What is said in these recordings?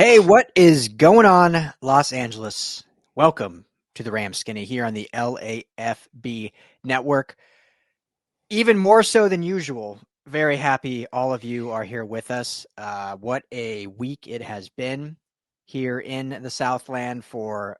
Hey, what is going on, Los Angeles? Welcome to the Ram Skinny here on the LAFB network. Even more so than usual, very happy all of you are here with us. What a week it has been here in the Southland for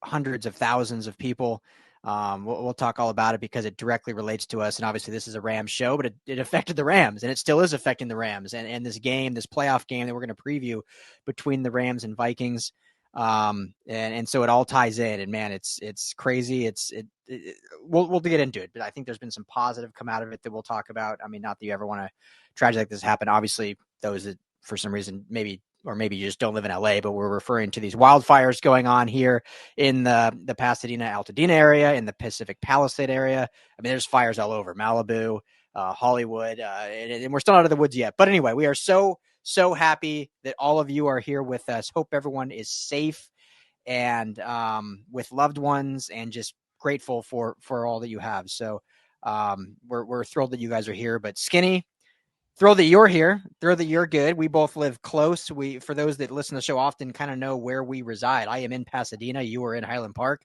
hundreds of thousands of people. We'll talk all about it because it directly relates to us. And obviously, this is a Rams show, but it affected the Rams, and it still is affecting the Rams. And this game, this playoff game that we're going to preview between the Rams and Vikings. And so it all ties in. And man, it's crazy. We'll get into it, but I think there's been some positive come out of it that we'll talk about. I mean, not that you ever want a tragedy like this happen. Obviously, those that for some reason maybe you just don't live in LA, but we're referring to these wildfires going on here in the Pasadena, Altadena area, in the Pacific Palisade area. I mean, there's fires all over Malibu, Hollywood, and we're still out of the woods yet. But anyway, we are so happy that all of you are here with us. Hope everyone is safe and with loved ones, and just grateful for all that you have. So we're thrilled that you guys are here. But Skinny, thrilled that you're here. Thrilled that you're good. We both live close. For those that listen to the show often, kind of know where we reside. I am in Pasadena. You are in Highland Park.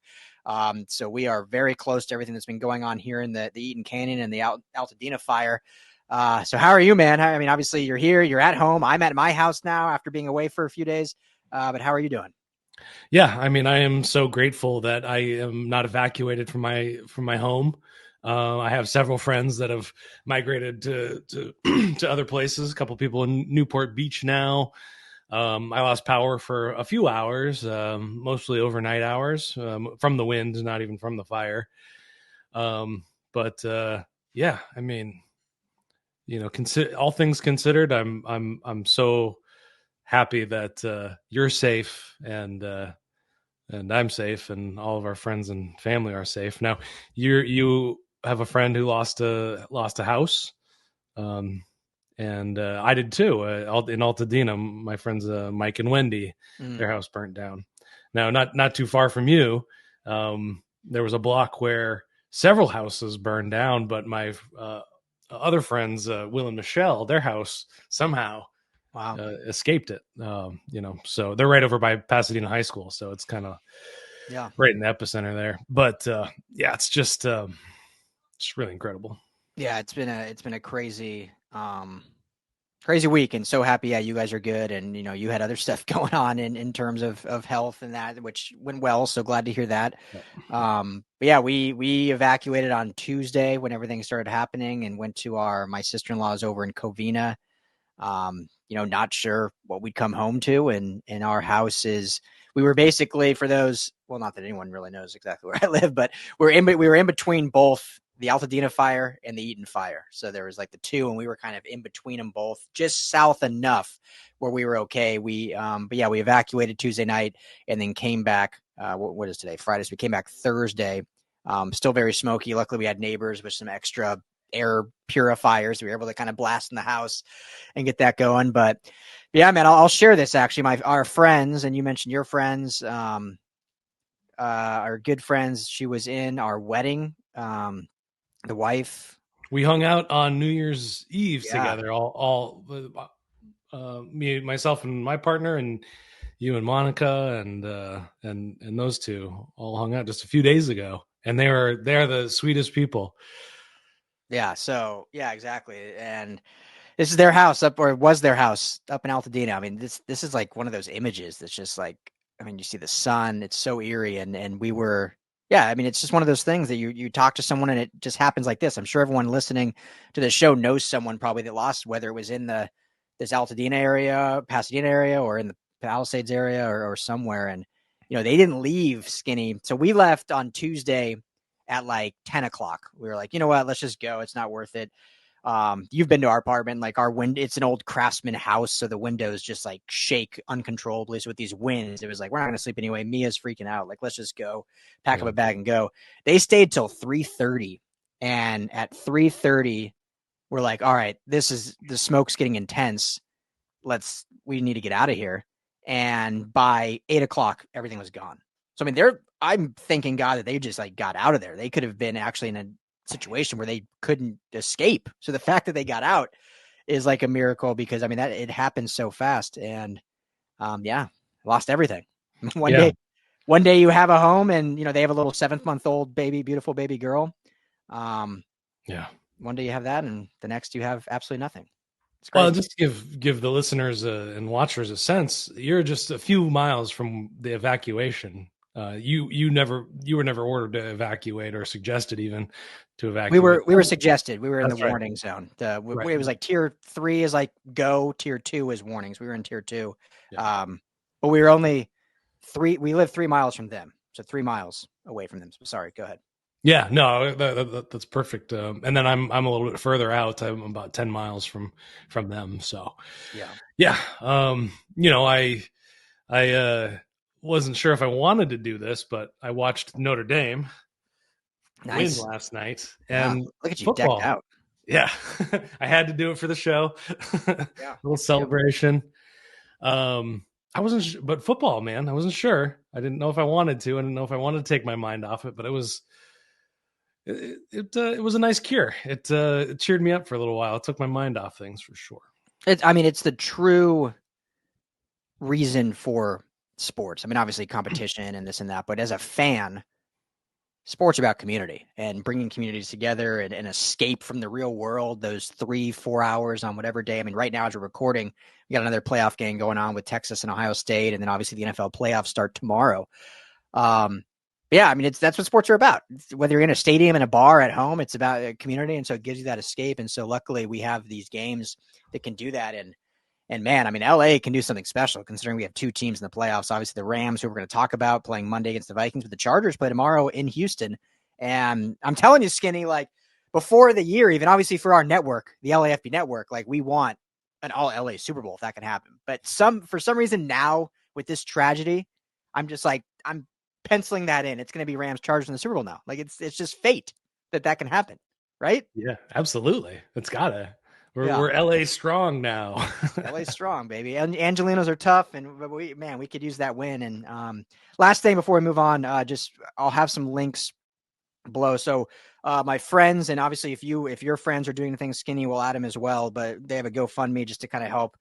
So we are very close to everything that's been going on here in the Eaton Canyon and the Altadena fire. So how are you, man? I mean, obviously you're here. You're at home. I'm at my house now after being away for a few days. But how are you doing? Yeah, I mean, I am so grateful that I am not evacuated from my home. I have several friends that have migrated to to other places. A couple people in Newport Beach now. I lost power for a few hours, mostly overnight hours, from the wind, not even from the fire. But yeah, I mean, all things considered, I'm so happy that you're safe and I'm safe, and all of our friends and family are safe. Now, you have a friend who lost a house, and I did too. In Altadena, my friends Mike and Wendy, their house burnt down. Now, not too far from you, there was a block where several houses burned down, but my other friends, Will and Michelle, their house somehow escaped it. So they're right over by Pasadena High School, so it's kind of right in the epicenter there. But yeah, it's just really incredible. Yeah, it's been a crazy week, and so happy you guys are good, and you had other stuff going on in terms of health and that, which went well, so glad to hear that. But yeah, we evacuated on Tuesday when everything started happening, and went to my sister-in-law's over in Covina. Not sure what we'd come home to, and our house we were basically, for those, well, not that anyone really knows exactly where I live, but we were in between both the Altadena fire and the Eaton fire. So there was like the two, and we were kind of in between them both, just south enough where we were okay. We evacuated Tuesday night and then came back. What is today? Friday. So we came back Thursday. Still very smoky. Luckily we had neighbors with some extra air purifiers. We were able to kind of blast in the house and get that going. But yeah, man, I'll share this actually. Our friends, and you mentioned your friends, our good friends. She was in our wedding. The wife. We hung out on New Year's Eve together. All me, myself, and my partner, and you and Monica, and those two all hung out just a few days ago, and they're the sweetest people. Yeah. So yeah, exactly. And this is their house was their house up in Altadena. I mean, this is like one of those images that's just like, I mean, you see the sun, it's so eerie. And we were, I mean, it's just one of those things that you talk to someone and it just happens like this. I'm sure everyone listening to the show knows someone probably that lost, whether it was in this Altadena area, Pasadena area, or in the Palisades area or somewhere. And, they didn't leave, Skinny. So we left on Tuesday at like 10 o'clock. We were like, you know what, let's just go. It's not worth it. You've been to our apartment, like our window, it's an old craftsman house. So the windows just like shake uncontrollably. So with these winds, it was like, we're not going to sleep anyway. Mia's freaking out. Like, let's just go pack up a bag and go. They stayed till 3:30. And at 3:30, we're like, all right, the smoke's getting intense. We need to get out of here. And by 8 o'clock, everything was gone. So, I mean, I'm thanking God that they just like got out of there. They could have been actually in a situation where they couldn't escape. So the fact that they got out is like a miracle, because I mean, that it happened so fast. And yeah, lost everything. one Yeah. day, one day you have a home, and they have a little 7-month-old baby, beautiful baby girl. Yeah. One day you have that, and the next you have absolutely nothing. It's Well, crazy. just to give the listeners and watchers a sense, you're just a few miles from the evacuation. You were never ordered to evacuate or suggested even to evacuate. We were suggested. We were in the That's right. warning zone. It Right. was like tier 3 is like go, tier 2 is warnings. We were in tier 2, Yeah. but we were only 3. We live 3 miles from them, so 3 miles away from them. So sorry, go ahead. Yeah, no, that's perfect. And then I'm a little bit further out. I'm about 10 miles from them. So yeah. I wasn't sure if I wanted to do this, but I watched Notre Dame win Nice. last night Yeah, and look at you decked football. out. Yeah, I had to do it for the show. Yeah, Little celebration. I wasn't, but football, man, I wasn't sure. I didn't know if I wanted to. I didn't know if I wanted to take my mind off it, but it was a nice cure. It cheered me up for a little while. It took my mind off things for sure. It's the true reason for sports. I mean, obviously competition and this and that, but as a fan, sports are about community and bringing communities together and escape from the real world. Those 3-4 hours on whatever day. I mean, right now as we're recording, we got another playoff game going on with Texas and Ohio State, and then obviously the NFL playoffs start tomorrow. Yeah, I mean, that's what sports are about. Whether you're in a stadium, in a bar, at home, it's about a community, and so it gives you that escape. And so luckily we have these games that can do that. And man, I mean, LA can do something special considering we have 2 teams in the playoffs. Obviously, the Rams, who we're going to talk about, playing Monday against the Vikings, but the Chargers play tomorrow in Houston. And I'm telling you, Skinny, like before the year, even obviously for our network, the LAFB network, like we want an all LA Super Bowl if that can happen. But for some reason now with this tragedy, I'm penciling that in. It's going to be Rams Chargers in the Super Bowl now. Like it's just fate that can happen, right? Yeah, absolutely. It's gotta. Yeah. We're LA strong now. LA strong, baby. And Angelinos are tough, and we could use that win. And last thing before we move on, I'll have some links below. So my friends, and obviously if your friends are doing things, Skinny, we'll add them as well. But they have a GoFundMe just to kind of help,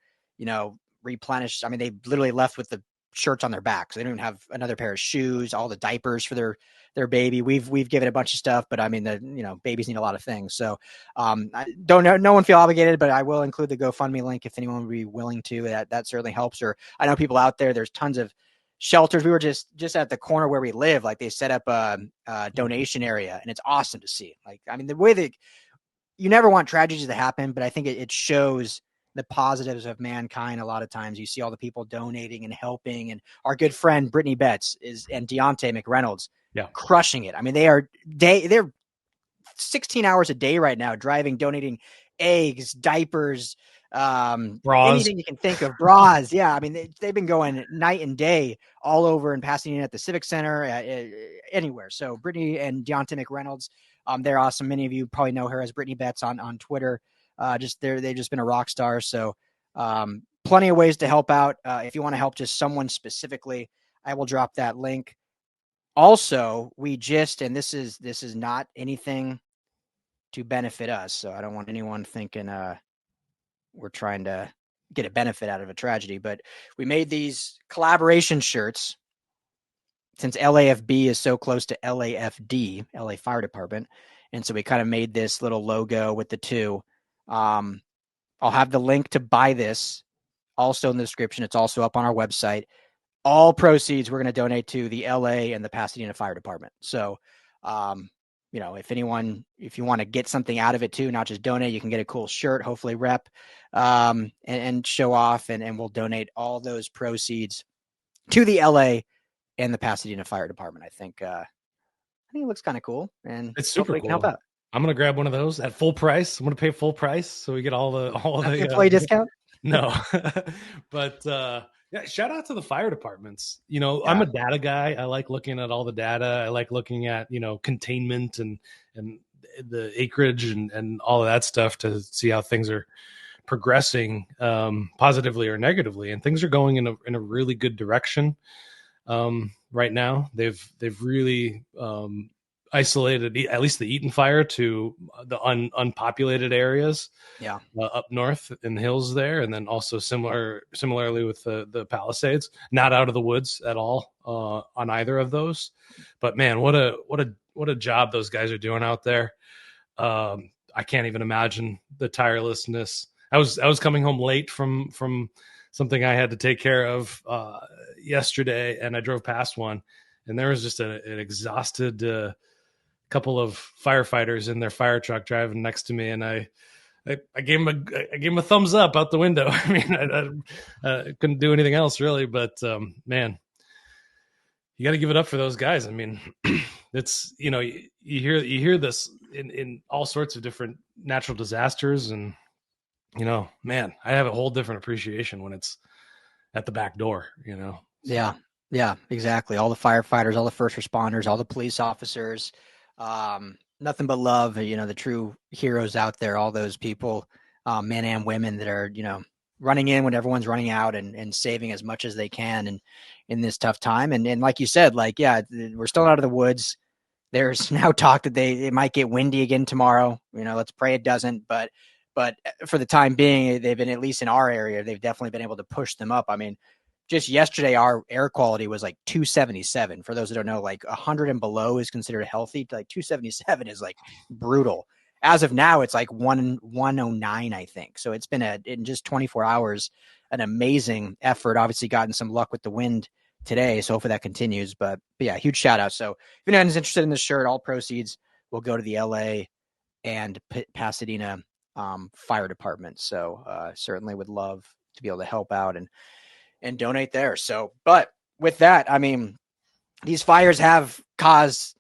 replenish. I mean, they literally left with the shirts on their back, so they don't even have another pair of shoes, all the diapers for their baby. We've given a bunch of stuff, but I mean, babies need a lot of things. So I don't know, no one feel obligated, but I will include the GoFundMe link if anyone would be willing to. That certainly helps. Or I know people out there's tons of shelters. We were just at the corner where we live. Like they set up a donation area, and it's awesome to see. Like, I mean, the way that you never want tragedies to happen, but I think it shows the positives of mankind. A lot of times you see all the people donating and helping, and our good friend Brittany Betts and Deontay McReynolds crushing it. I mean, they're 16 hours a day right now, driving, donating eggs, diapers, anything you can think of, bras. Yeah. I mean, they've been going night and day all over and passing in at the Civic Center, anywhere. So Brittany and Deontay McReynolds, they're awesome. Many of you probably know her as Brittany Betts on Twitter. They've just been a rock star. So plenty of ways to help out. If you want to help just someone specifically, I will drop that link. Also, and this is not anything to benefit us, so I don't want anyone thinking we're trying to get a benefit out of a tragedy, but we made these collaboration shirts since LAFB is so close to LAFD, LA Fire Department, and so we kind of made this little logo with the two. I'll have the link to buy this also in the description. It's also up on our website. All proceeds we're going to donate to the LA and the Pasadena Fire Department. So, if you want to get something out of it too, not just donate, you can get a cool shirt, hopefully rep, and show off, and we'll donate all those proceeds to the LA and the Pasadena Fire Department. I think it looks kind of cool, and it's super hopefully cool. Can help out. I'm gonna grab one of those at full price. I'm gonna pay full price so we get all the employee discount. No, but yeah, shout out to the fire departments. I'm Yeah. a data guy. I like looking at all the data. I like looking at containment and the acreage and all of that stuff to see how things are progressing, positively or negatively. And things are going in a really good direction right now. They've really isolated, at least the Eaton fire, to the unpopulated areas. Yeah. Up north in the hills there, and then also similarly with the Palisades, not out of the woods at all on either of those. But man, what a job those guys are doing out there. I can't even imagine the tirelessness. I was coming home late from something I had to take care of yesterday, and I drove past one, and there was just an exhausted couple of firefighters in their fire truck driving next to me, and I gave him a thumbs up out the window. I mean, I couldn't do anything else really, but man, you got to give it up for those guys. I mean, it's, you hear this in all sorts of different natural disasters, and man, I have a whole different appreciation when it's at the back door. Yeah. Yeah, exactly. All the firefighters, all the first responders, all the police officers, nothing but love, the true heroes out there, all those people, men and women that are, running in when everyone's running out and saving as much as they can and in this tough time. And like you said, we're still out of the woods. There's now talk that it might get windy again tomorrow. Let's pray it doesn't. But for the time being, they've been, at least in our area, they've definitely been able to push them up. I mean, just yesterday, our air quality was like 277. For those that don't know, like 100 and below is considered healthy. Like 277 is like brutal. As of now, it's like 109, I think. So it's been in just 24 hours, an amazing effort. Obviously gotten some luck with the wind today. So hopefully that continues. But yeah, huge shout out. So if anyone's interested in this shirt, all proceeds will go to the LA and Pasadena fire department. So certainly would love to be able to help out and donate there. So, but with that, I mean, these fires have caused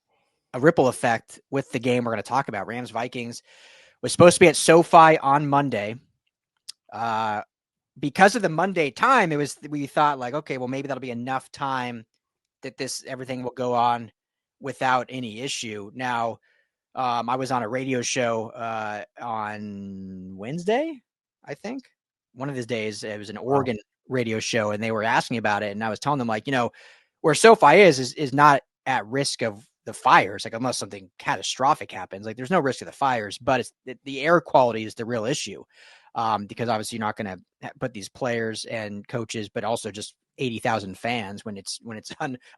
a ripple effect with the game we're going to talk about. Rams Vikings was supposed to be at SoFi on Monday. Because of the Monday time, we thought like, okay, well, maybe that'll be enough time that everything will go on without any issue. Now, I was on a radio show on Wednesday, I think. One of these days, it was an Oregon radio show, and they were asking about it, and I was telling them, like, where SoFi is not at risk of the fires, like, unless something catastrophic happens. Like, there's no risk of the fires, but it's the air quality is the real issue, because obviously you're not going to put these players and coaches, but also just 80,000 fans when it's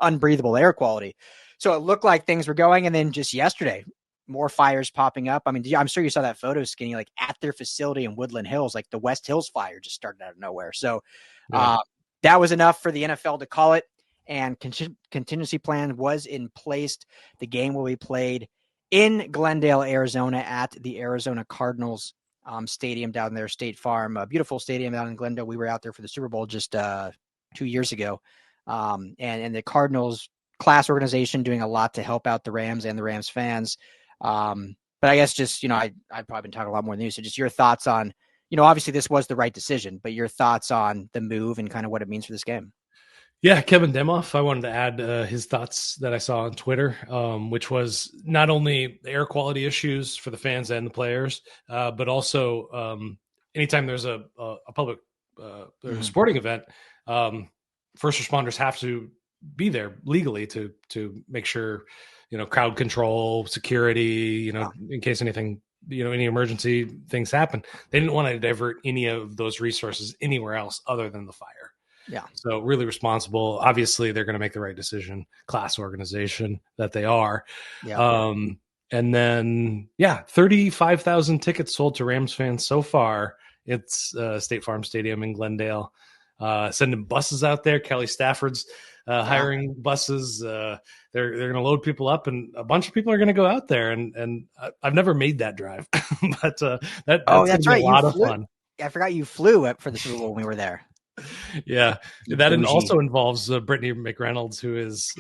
unbreathable air quality. So it looked like things were going, and then just yesterday, more fires popping up. I mean, I'm sure you saw that photo, Skinny, like at their facility in Woodland Hills, like the West Hills fire just started out of nowhere. So that was enough for the NFL to call it, and contingency plan was in place. The game will be played in Glendale, Arizona at the Arizona Cardinals stadium down there, State Farm, a beautiful stadium down in Glendale. We were out there for the Super Bowl just 2 years ago. And the Cardinals class organization doing a lot to help out the Rams and the Rams fans. But I guess just, I've probably been talking a lot more than you. So just your thoughts on, obviously this was the right decision, but your thoughts on the move and kind of what it means for this game. Yeah, Kevin Demoff, I wanted to add his thoughts that I saw on Twitter, which was not only air quality issues for the fans and the players, but also anytime there's a public sporting event, first responders have to be there legally to make sure, crowd control, security, in case anything, any emergency things happen. They didn't want to divert any of those resources anywhere else other than the fire. Yeah. So really responsible. Obviously, they're going to make the right decision, class organization that they are. Yeah. And then, 35,000 tickets sold to Rams fans so far. It's State Farm Stadium in Glendale. Sending buses out there. Kelly Stafford's hiring buses. They're going to load people up, and a bunch of people are going to go out there. And I've never made that drive, but that's right. A lot of fun. I forgot you flew for the Super Bowl when we were there. Yeah, that also involves Brittany McReynolds, who is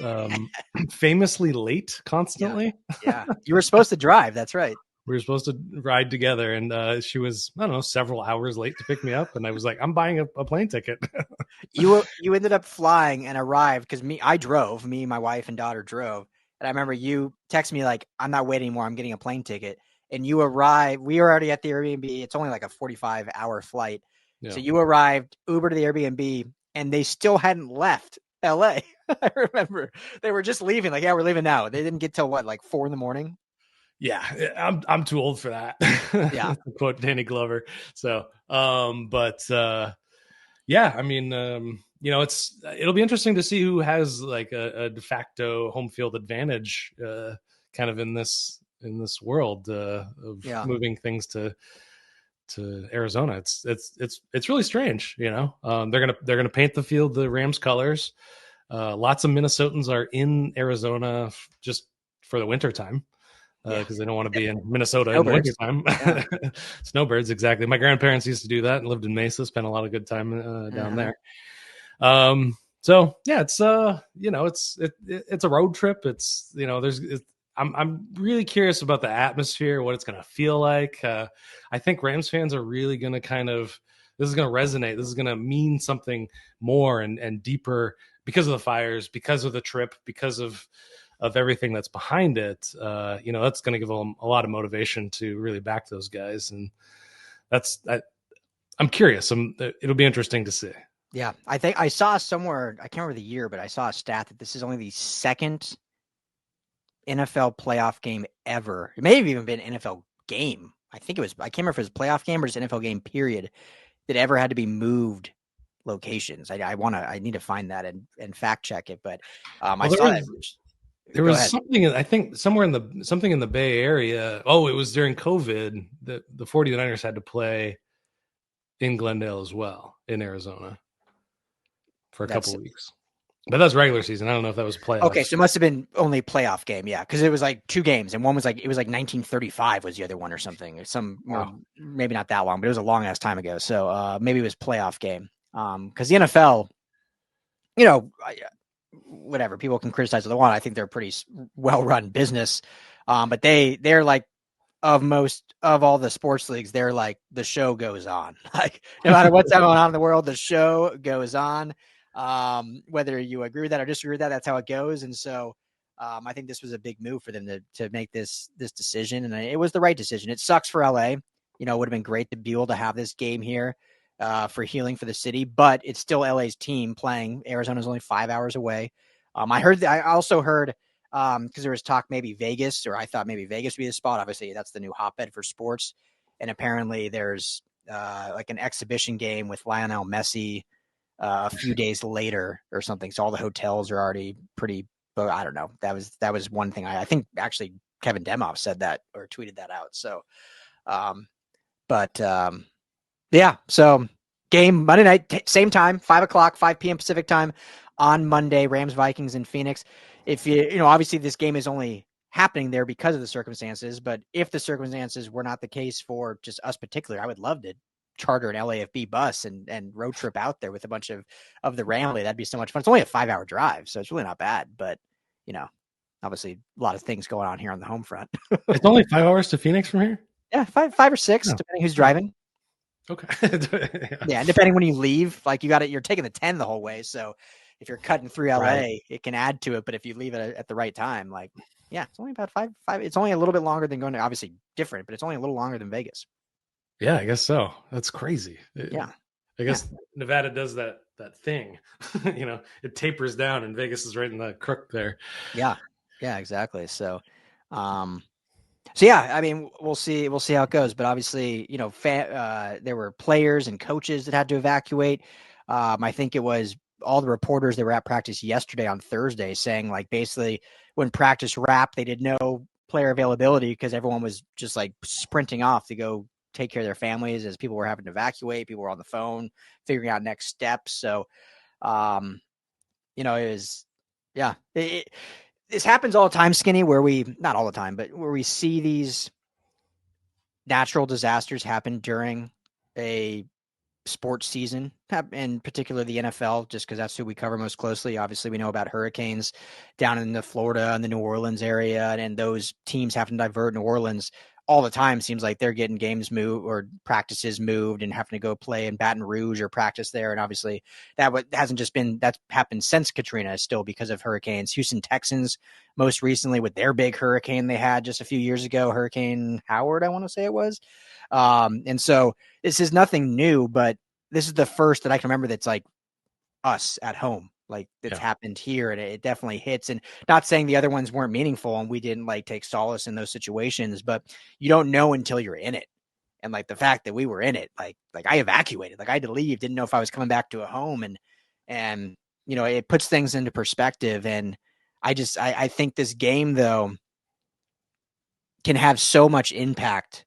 famously late constantly. Yeah, you were supposed to drive. That's right. We were supposed to ride together, and she was, I don't know, several hours late to pick me up, and I was like, I'm buying a plane ticket. You ended up flying and arrived because me, my wife and daughter drove, and I remember you text me like, I'm not waiting anymore, I'm getting a plane ticket, and you arrived. We were already at the Airbnb. It's only like a 45-hour flight. Yeah. So you arrived, Uber to the Airbnb, and they still hadn't left LA. I remember they were just leaving. Like, yeah, we're leaving now. They didn't get till what, like 4 a.m. Yeah, I'm too old for that. Yeah. To quote Danny Glover. So, yeah, I mean, it'll be interesting to see who has like a de facto home field advantage, kind of in this world of Yeah. moving things to Arizona. It's really strange, they're gonna paint the field the Rams colors. Lots of Minnesotans are in Arizona just for the winter time Yeah. because they don't want to be in Minnesota in the Snowbirds. wintertime. Yeah. Snowbirds, exactly. My grandparents used to do that and lived in Mesa, spent a lot of good time down Uh-huh. there. So yeah, it's a road trip. I'm really curious about the atmosphere, what it's going to feel like. I think Rams fans are really going to this is going to resonate. This is going to mean something more and deeper because of the fires, because of the trip, because of everything that's behind it. That's going to give them a lot of motivation to really back those guys. And I'm curious. It'll be interesting to see. Yeah. I think I saw somewhere, I can't remember the year, but I saw a stat that this is only the second NFL playoff game ever. It may have even been an NFL game. I can't remember if it was a playoff game or just NFL game period that ever had to be moved locations. I need to find that and fact check it. But I saw that. There Go was ahead. something, I think, somewhere something in the Bay Area. Oh, it was during COVID that the 49ers had to play in Glendale as well, in Arizona, for a couple of weeks. But that's regular season. I don't know if that was playoffs. Okay, so it must have been only playoff game, yeah, because it was like 2 games, and one was like 1935 was the other one or something. Maybe not that long, but it was a long ass time ago. So maybe it was playoff game. Because the NFL, whatever, people can criticize what they want. I think they're a pretty well run business, but they're like of all the sports leagues, they're like the show goes on. Like no matter what's going on in the world, the show goes on. Whether you agree with that or disagree with that, that's how it goes. And so I think this was a big move for them to make this decision, and it was the right decision. It sucks for LA. It would have been great to be able to have this game here for healing for the city, but it's still LA's team playing. Arizona's only 5 hours away. I also heard because there was talk maybe Vegas, or I thought maybe Vegas would be the spot. Obviously, that's the new hotbed for sports, and apparently there's like an exhibition game with Lionel Messi a few days later or something. So all the hotels are already pretty. But I don't know. That was one thing. I think actually Kevin Demoff said that or tweeted that out. So, yeah. So game Monday night, same time, 5:00, 5 p.m. Pacific time on Monday. Rams Vikings in Phoenix. If obviously this game is only happening there because of the circumstances. But if the circumstances were not the case for just us particular, I would love to charter an LAFB bus and road trip out there with a bunch of the Ramley. That'd be so much fun. It's only a 5-hour drive, so it's really not bad. But obviously a lot of things going on here on the home front. It's only 5 hours to Phoenix from here. Yeah, five or six, depending who's driving. Okay. Yeah, and depending when you leave, like you're taking the 10 the whole way. So if you're cutting through LA, right, it can add to it. But if you leave it at the right time, like, yeah, it's only about five. It's only a little bit longer than going to, obviously different, but it's only a little longer than Vegas. Yeah, I guess so. That's crazy. Yeah. I guess Nevada does that thing. It tapers down, and Vegas is right in the crook there. Yeah. Yeah, exactly. So yeah, I mean, we'll see how it goes. But obviously, there were players and coaches that had to evacuate. I think it was all the reporters that were at practice yesterday on Thursday saying, like, basically when practice wrapped, they did no player availability because everyone was just like sprinting off to go take care of their families as people were having to evacuate. People were on the phone figuring out next steps. So, it was, yeah, this happens all the time, Skinny, where not all the time, but where we see these natural disasters happen during a sports season, in particular the NFL, just because that's who we cover most closely. Obviously, we know about hurricanes down in the Florida and the New Orleans area, and those teams having to divert New Orleans all the time. Seems like they're getting games moved or practices moved and having to go play in Baton Rouge or practice there. And obviously that's happened since Katrina, still because of hurricanes. Houston Texans, most recently with their big hurricane they had just a few years ago, Hurricane Howard, I want to say it was. And so this is nothing new, but this is the first that I can remember that's like us at home like that's Yeah. happened here, and it definitely hits. And not saying the other ones weren't meaningful and we didn't like take solace in those situations, but you don't know until you're in it. And like the fact that we were in it, like I evacuated, like I had to leave, didn't know if I was coming back to a home, and you know, it puts things into perspective. And I think this game though can have so much impact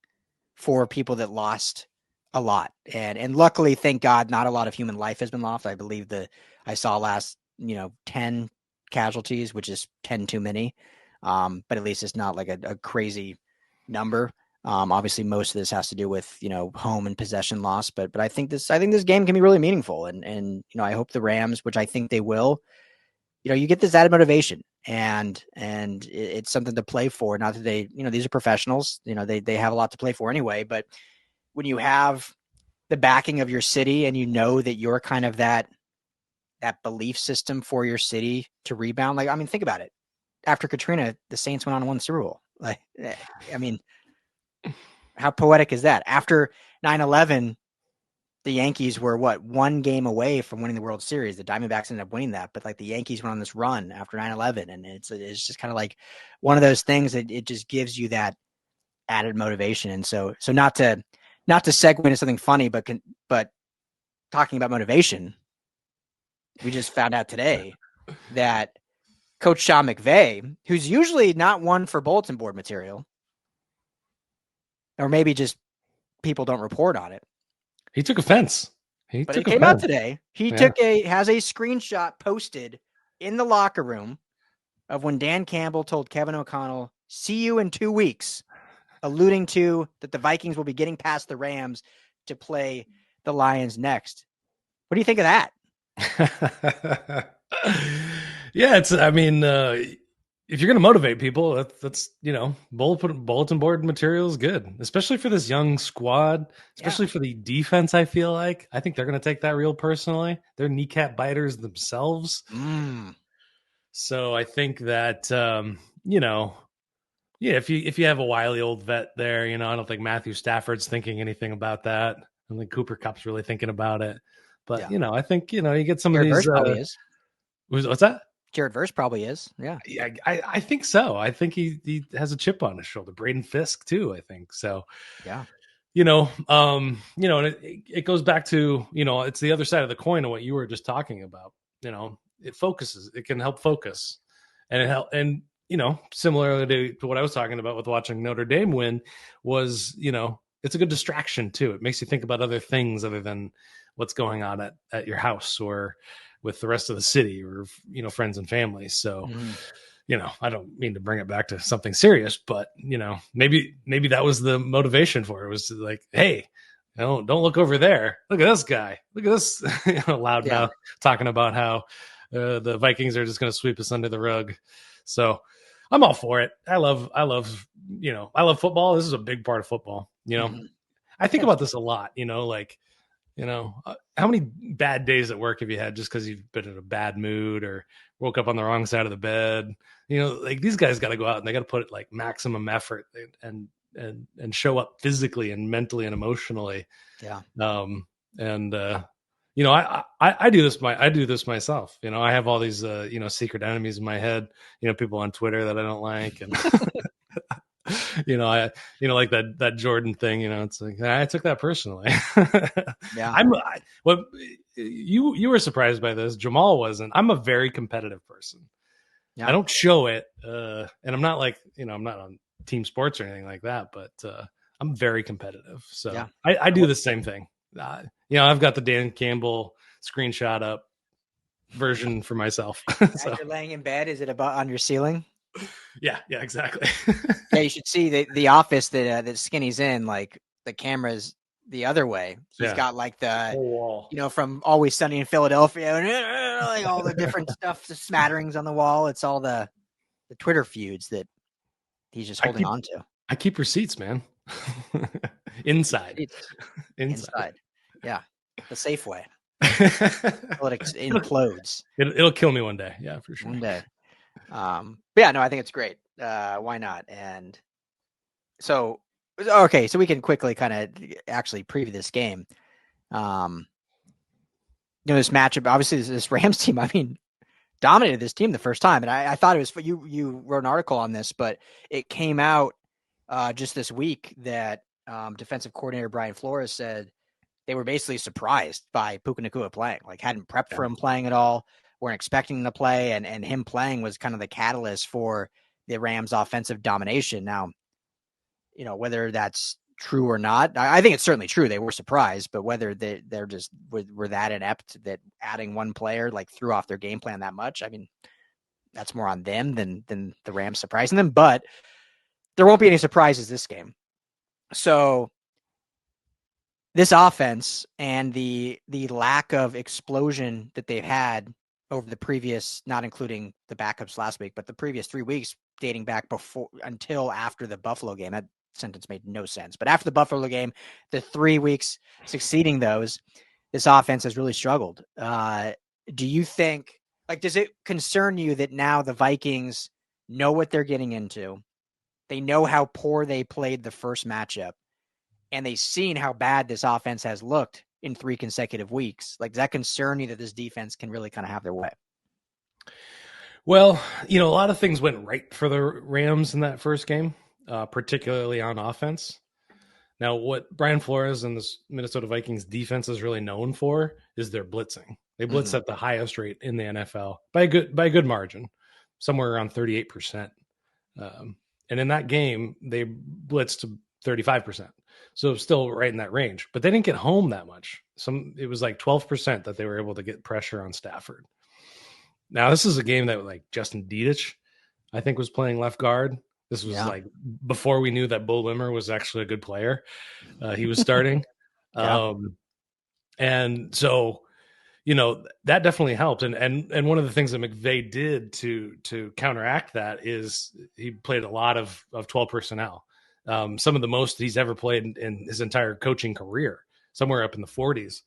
for people that lost a lot. And luckily, thank God, not a lot of human life has been lost. I believe I saw last, 10 casualties, which is 10 too many. But at least it's not like a crazy number. Obviously most of this has to do with, home and possession loss, but I think this game can be really meaningful. And I hope the Rams, which I think they will, you get this added motivation, and it's something to play for. Not that they, these are professionals, they have a lot to play for anyway, but when you have the backing of your city and you know that you're kind of that belief system for your city to rebound. Like, I mean, think about it. After Katrina, the Saints went on and won the Super Bowl. Like, I mean, how poetic is that? After 9/11, the Yankees were one game away from winning the World Series. The Diamondbacks ended up winning that, but like the Yankees went on this run after 9/11, and it's just kind of like one of those things that it just gives you that added motivation. And so not to segue into something funny, but talking about motivation, we just found out today that Coach Sean McVay, who's usually not one for bulletin board material, or maybe just people don't report on it, He took offense. but it came out today. He has a screenshot posted in the locker room of when Dan Campbell told Kevin O'Connell, "See you in 2 weeks," alluding to that the Vikings will be getting past the Rams to play the Lions next. What do you think of that? Yeah, if you're going to motivate people, that's bulletin board material is good, especially for this young squad, especially for the defense. I think they're going to take that real personally. They're kneecap biters themselves. So I think that, if you have a wily old vet there, I don't think Matthew Stafford's thinking anything about that. I don't think Cooper Kupp's really thinking about it. But, I think, you get some Jared of these. Verse probably is. What's that? Jared Verse probably is. Yeah. Yeah, I think so. I think he has a chip on his shoulder. Braden Fisk too, I think. So, yeah. And it goes back to, it's the other side of the coin of what you were just talking about. It can help focus, and similarly to what I was talking about with watching Notre Dame win was, it's a good distraction too. It makes you think about other things other than what's going on at your house or with the rest of the city or, friends and family. So, I don't mean to bring it back to something serious, but, maybe that was the motivation for it. It was like, hey, don't look over there. Look at this guy. Look at this loud mouth talking about how the Vikings are just going to sweep us under the rug. So I'm all for it. I love football. This is a big part of football. I think about this a lot, how many bad days at work have you had just because you've been in a bad mood or woke up on the wrong side of the bed? Like these guys got to go out and they got to put like maximum effort and show up physically and mentally and emotionally. Yeah. I do this myself. I have all these, secret enemies in my head, people on Twitter that I don't like. And, like that Jordan thing, it's like, I took that personally. Yeah. You were surprised by this. Jamal wasn't. I'm a very competitive person. Yeah. I don't show it. And I'm not like, I'm not on team sports or anything like that, but, I'm very competitive. So I do the same thing. I've got the Dan Campbell screenshot up version for myself. As you're laying in bed, is it about on your ceiling? Yeah, exactly. Yeah, you should see the office that Skinny's in. Like the camera's the other way. He's got like the wall, from Always Sunny in Philadelphia, and like all the different stuff, the smatterings on the wall. It's all the Twitter feuds that he's just holding on to. I keep receipts, man. Inside. Yeah, the safe way. Well, it implodes. It'll kill me one day. Yeah, for sure. One day. But yeah, no, I think it's great. Why not? And so, okay, so we can quickly kind of actually preview this game. This matchup, obviously, this Rams team. I mean, dominated this team the first time. And I thought it was, you wrote an article on this, but it came out just this week that defensive coordinator Brian Flores said they were basically surprised by Puka Nacua playing, like hadn't prepped for him playing at all, weren't expecting him to play, and him playing was kind of the catalyst for the Rams' offensive domination. Now, whether that's true or not, I think it's certainly true. They were surprised, but whether they're just were that inept that adding one player like threw off their game plan that much, I mean, that's more on them than the Rams surprising them. But there won't be any surprises this game. So this offense and the lack of explosion that they've had over the previous, not including the backups last week, but the previous 3 weeks dating back until after the Buffalo game. That sentence made no sense. But after the Buffalo game, the 3 weeks succeeding those, this offense has really struggled. Do you think, does it concern you that now the Vikings know what they're getting into? They know how poor they played the first matchup, and they've seen how bad this offense has looked in 3 consecutive weeks. Does that concern you that this defense can really kind of have their way? Well, a lot of things went right for the Rams in that first game, particularly on offense. Now, what Brian Flores and this Minnesota Vikings defense is really known for is their blitzing. They blitz at the highest rate in the NFL by a good margin, somewhere around 38%. And in that game, they blitzed to 35%. So still right in that range, but they didn't get home that much. It was like 12% that they were able to get pressure on Stafford. Now, this is a game that Justin Dietich, I think, was playing left guard. This was before we knew that Bo Limmer was actually a good player. He was starting. And so, that definitely helped. And one of the things that McVay did to counteract that is he played a lot of 12 personnel. Some of the most he's ever played in his entire coaching career, somewhere up in the 40s.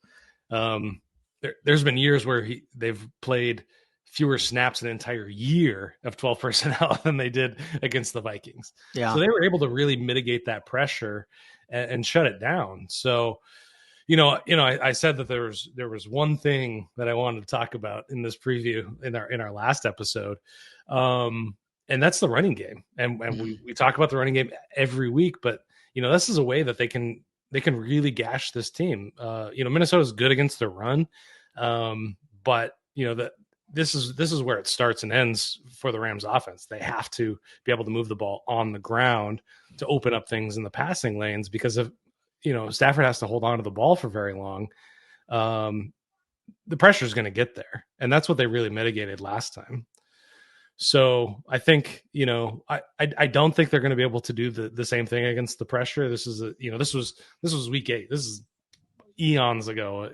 There's been years where they've played fewer snaps an entire year of 12 personnel than they did against the Vikings. Yeah. So they were able to really mitigate that pressure and shut it down. So, I said that there was one thing that I wanted to talk about in this preview in our last episode. And that's the running game. And we talk about the running game every week, but this is a way that they can really gash this team. Minnesota's good against the run. But this is where it starts and ends for the Rams offense. They have to be able to move the ball on the ground to open up things in the passing lanes, because if Stafford has to hold on to the ball for very long, the pressure is going to get there. And that's what they really mitigated last time. So I think, I don't think they're going to be able to do the same thing against the pressure. This is this was week 8. This is eons ago,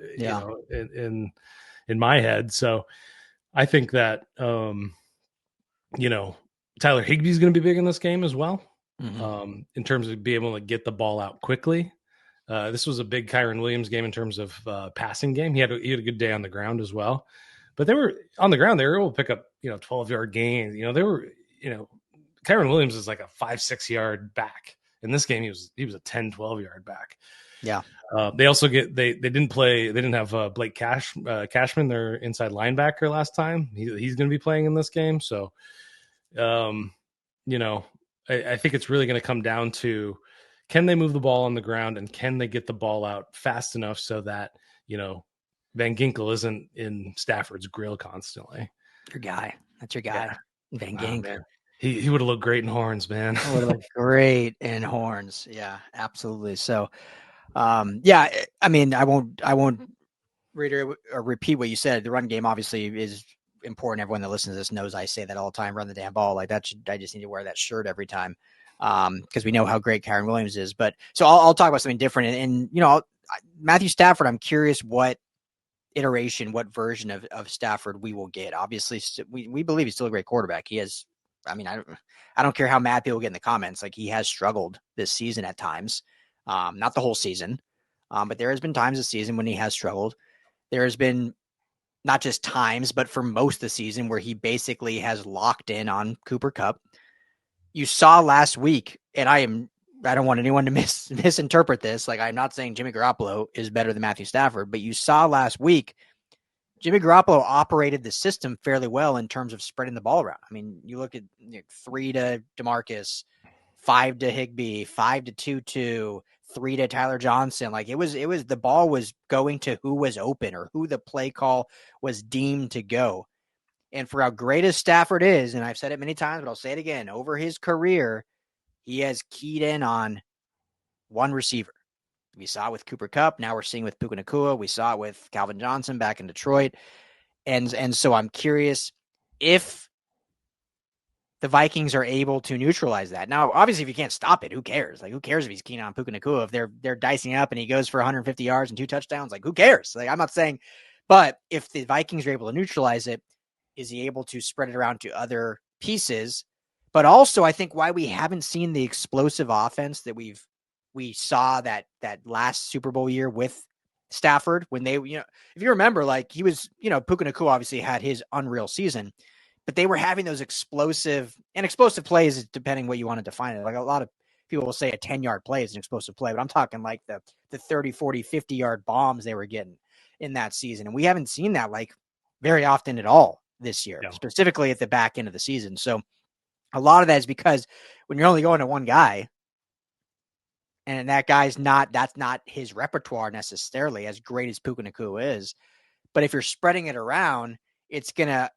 in my head. So I think that, Tyler Higbee is going to be big in this game as well. In terms of being able to get the ball out quickly. This was a big Kyren Williams game in terms of passing game. He had a good day on the ground as well. But they were on the ground. They were able to pick up, 12-yard gains. Kyren Williams is like a 5-6 yard back. In this game, he was a 10, 12-yard back. Yeah. They also they didn't have Blake Cashman, their inside linebacker, last time. He's going to be playing in this game. So, I think it's really going to come down to, can they move the ball on the ground, and can they get the ball out fast enough so that, Van Ginkel isn't in Stafford's grill constantly. Your guy. That's your guy. Yeah. Van Ginkel. He would have looked great in horns, man. Would have looked great in horns. Yeah, absolutely. So, I mean, I won't reiterate or repeat what you said. The run game obviously is important. Everyone that listens to this knows I say that all the time. Run the damn ball. I just need to wear that shirt every time, because we know how great Kyren Williams is. But so I'll talk about something different. And Matthew Stafford, I'm curious what iteration, what version of Stafford we will get. Obviously, we believe he's still a great quarterback. He has, I mean, I don't care how mad people get in the comments. He has struggled this season at times, not the whole season, but there has been times this season when he has struggled. There has been not just times, but for most of the season where he basically has locked in on Cooper Kupp. You saw last week, and I don't want anyone to misinterpret this. I'm not saying Jimmy Garoppolo is better than Matthew Stafford, but you saw last week Jimmy Garoppolo operated the system fairly well in terms of spreading the ball around. I mean, you look at 3 to DeMarcus, 5 to Higbee, 5 to Tutu, 3 to Tyler Johnson. Like it was the ball was going to who was open or who the play call was deemed to go. And for how great as Stafford is, and I've said it many times, but I'll say it again, over his career, he has keyed in on one receiver. We saw it with Cooper Kupp. Now we're seeing it with Puka Nacua. We saw it with Calvin Johnson back in Detroit. And so I'm curious if the Vikings are able to neutralize that. Now, obviously, if you can't stop it, who cares? Like, who cares if he's keen on Puka Nacua? If they're dicing up and he goes for 150 yards and 2 touchdowns, like, who cares? Like, I'm not saying, but if the Vikings are able to neutralize it, is he able to spread it around to other pieces? But also, I think why we haven't seen the explosive offense that we saw that last Super Bowl year with Stafford when they, if you remember, like he was, Puka Nacua obviously had his unreal season, but they were having those explosive plays, depending what you want to define it. Like a lot of people will say a 10-yard play is an explosive play, but I'm talking like the 30, 40, 50-yard bombs they were getting in that season. And we haven't seen that like very often at all this year, specifically at the back end of the season. So a lot of that is because when you're only going to one guy, and that guy's that's not his repertoire necessarily, as great as Puka Nacua is. But if you're spreading it around, the